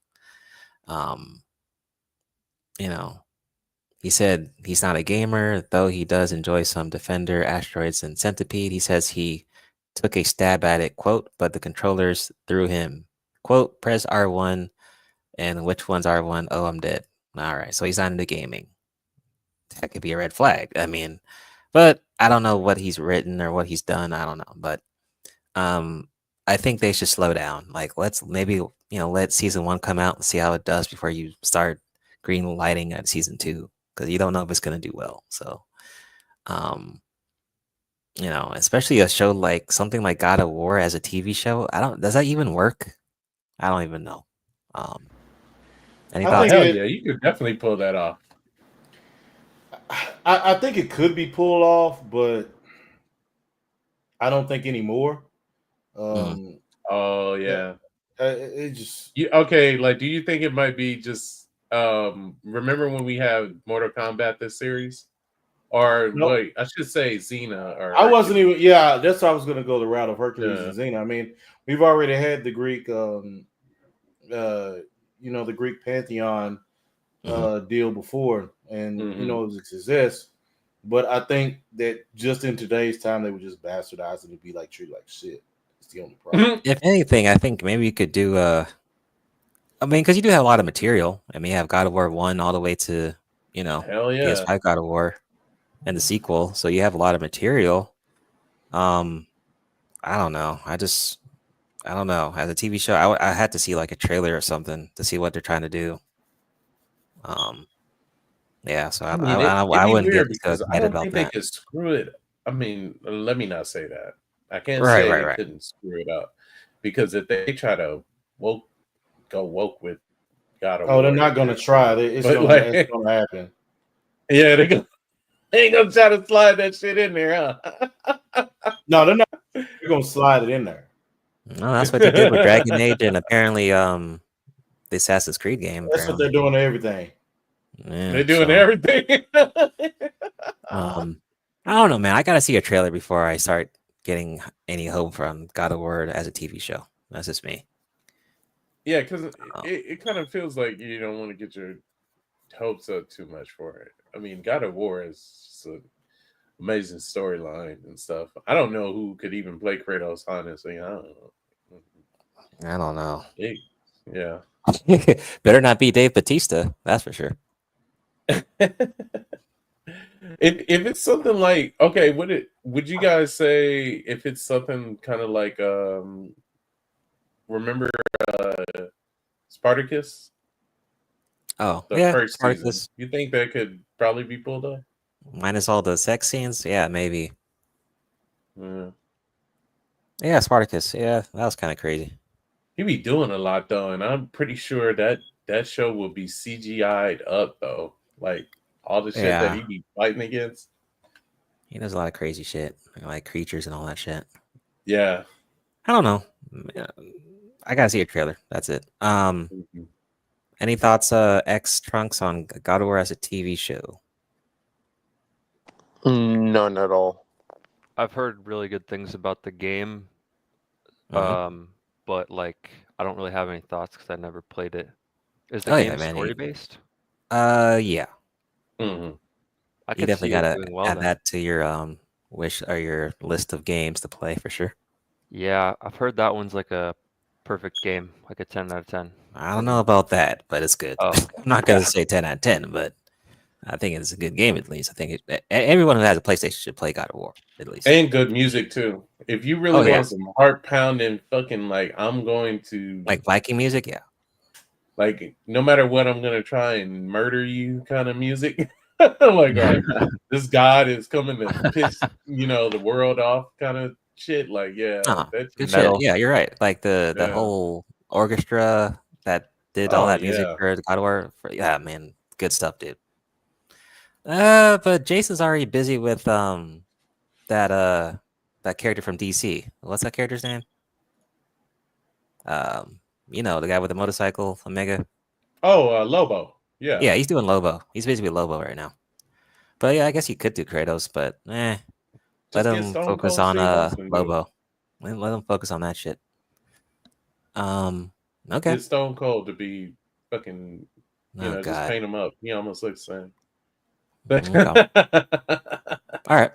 He said he's not a gamer, though he does enjoy some Defender, Asteroids, and Centipede. He says he took a stab at it, quote, but the controllers threw him. Quote, press R1, and which one's R1? Oh, I'm dead. All right, so he's not into gaming. That could be a red flag. I mean, but I don't know what he's written or what he's done. I don't know, but I think they should slow down. Like, let's maybe let season 1 come out and see how it does before you start green lighting at season 2, because you don't know if it's going to do well. So, especially a show like something like God of War as a TV show. Does that even work? I don't even know. Any thoughts? Hell yeah, you could definitely pull that off. I think it could be pulled off, but I don't think anymore. Oh yeah, it just okay. Like, do you think it might be just remember when we had Mortal Kombat this series, or wait, I should say Xena? Or I wasn't even. Yeah, that's why I was going to go the route of Hercules and Xena. I mean, we've already had the Greek, the Greek pantheon deal before, and it exists. But I think that just in today's time, they would just bastardize it and be like treated like shit. It's the only problem. If anything, I think maybe you could do I mean, because you do have a lot of material. I mean, you have God of War 1 all the way to hell yeah, PS5 God of War and the sequel, so you have a lot of material. I don't know. I don't know. As a TV show, I had to see like a trailer or something to see what they're trying to do. Yeah, so I wouldn't get because I don't think they could screw it. I mean, let me not say that. I can't say they couldn't screw it up, because if they try to go woke with God of Oh, War. they're not gonna try. It's But gonna happen. Yeah, they ain't gonna try to slide that shit in there, huh? No, they're not. They're gonna slide it in there. No, that's what they did with Dragon Age and apparently the Assassin's Creed game. That's what Apparently. they're doing to everything. Yeah, They're doing so, everything. I don't know, man. I gotta see a trailer before I start getting any hope from God of War as a TV show. That's just me. Yeah, because it kind of feels like you don't want to get your hopes up too much for it. I mean, God of War is just an amazing storyline and stuff. I don't know who could even play Kratos, honestly. I don't know. Yeah. Better not be Dave Bautista, that's for sure. If it's something like, okay, would you guys say if it's something kind of like remember Spartacus? Oh, The yeah, first Spartacus. season. You think that could probably be pulled off? Minus all the sex scenes, yeah, maybe. Yeah. Yeah, Spartacus. Yeah, that was kind of crazy. He be doing a lot though, and I'm pretty sure that show will be CGI'd up though. Like all the shit that he be fighting against. He does a lot of crazy shit, like creatures and all that shit. Yeah. I don't know. I gotta see a trailer. That's it. Any thoughts, X Trunks, on God of War as a TV show? None at all. I've heard really good things about the game, Mhm. but like I don't really have any thoughts because I never played it. Is the Oh, game yeah, man, story based? Yeah. I You could definitely see it gotta doing well add then. that to your wish or your list of games to play for sure. Yeah, I've heard that one's like a perfect game, like a 10 out of 10. I don't know about that, but it's good. Oh, I'm not gonna say 10 out of 10, but I think it's a good game at least. I think everyone who has a PlayStation should play God of War at least. And good music too. If you really Oh, yeah. want some heart pounding fucking like I'm going to Like Viking music, yeah. Like no matter what, I'm gonna try and murder you kind of music. like this god is coming to piss the world off kind of shit. Like that's Good shit. Yeah, you're right. Like the Yeah. whole orchestra that did all Oh, that music yeah. for the God of War. Yeah, man, good stuff, dude. But Jason's already busy with that character from DC. What's that character's name? The guy with the motorcycle, Omega. Oh, Lobo. Yeah. Yeah, he's doing Lobo. He's basically Lobo right now. But yeah, I guess he could do Kratos, but let Just get him Stone focus Cold on Steve Austin, dude. Lobo. Let him focus on that shit. Okay. Get Stone Cold to be fucking Oh, just God. paint him up. He almost looks the same. Okay. All right.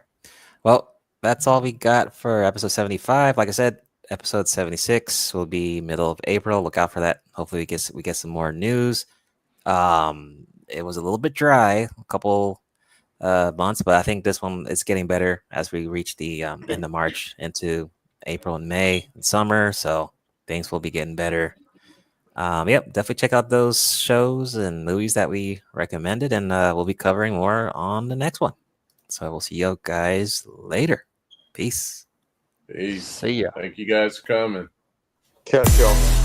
Well, that's all we got for episode 75. Like I said, episode 76 will be middle of April. Look out for that. Hopefully we get some more news. It was a little bit dry a couple months, but I think this one is getting better as we reach the end of March into April and May and summer. So things will be getting better. Yep, definitely check out those shows and movies that we recommended, and we'll be covering more on the next one. So we'll see you guys later. Peace. Peace. See ya. Thank you guys for coming. Catch y'all.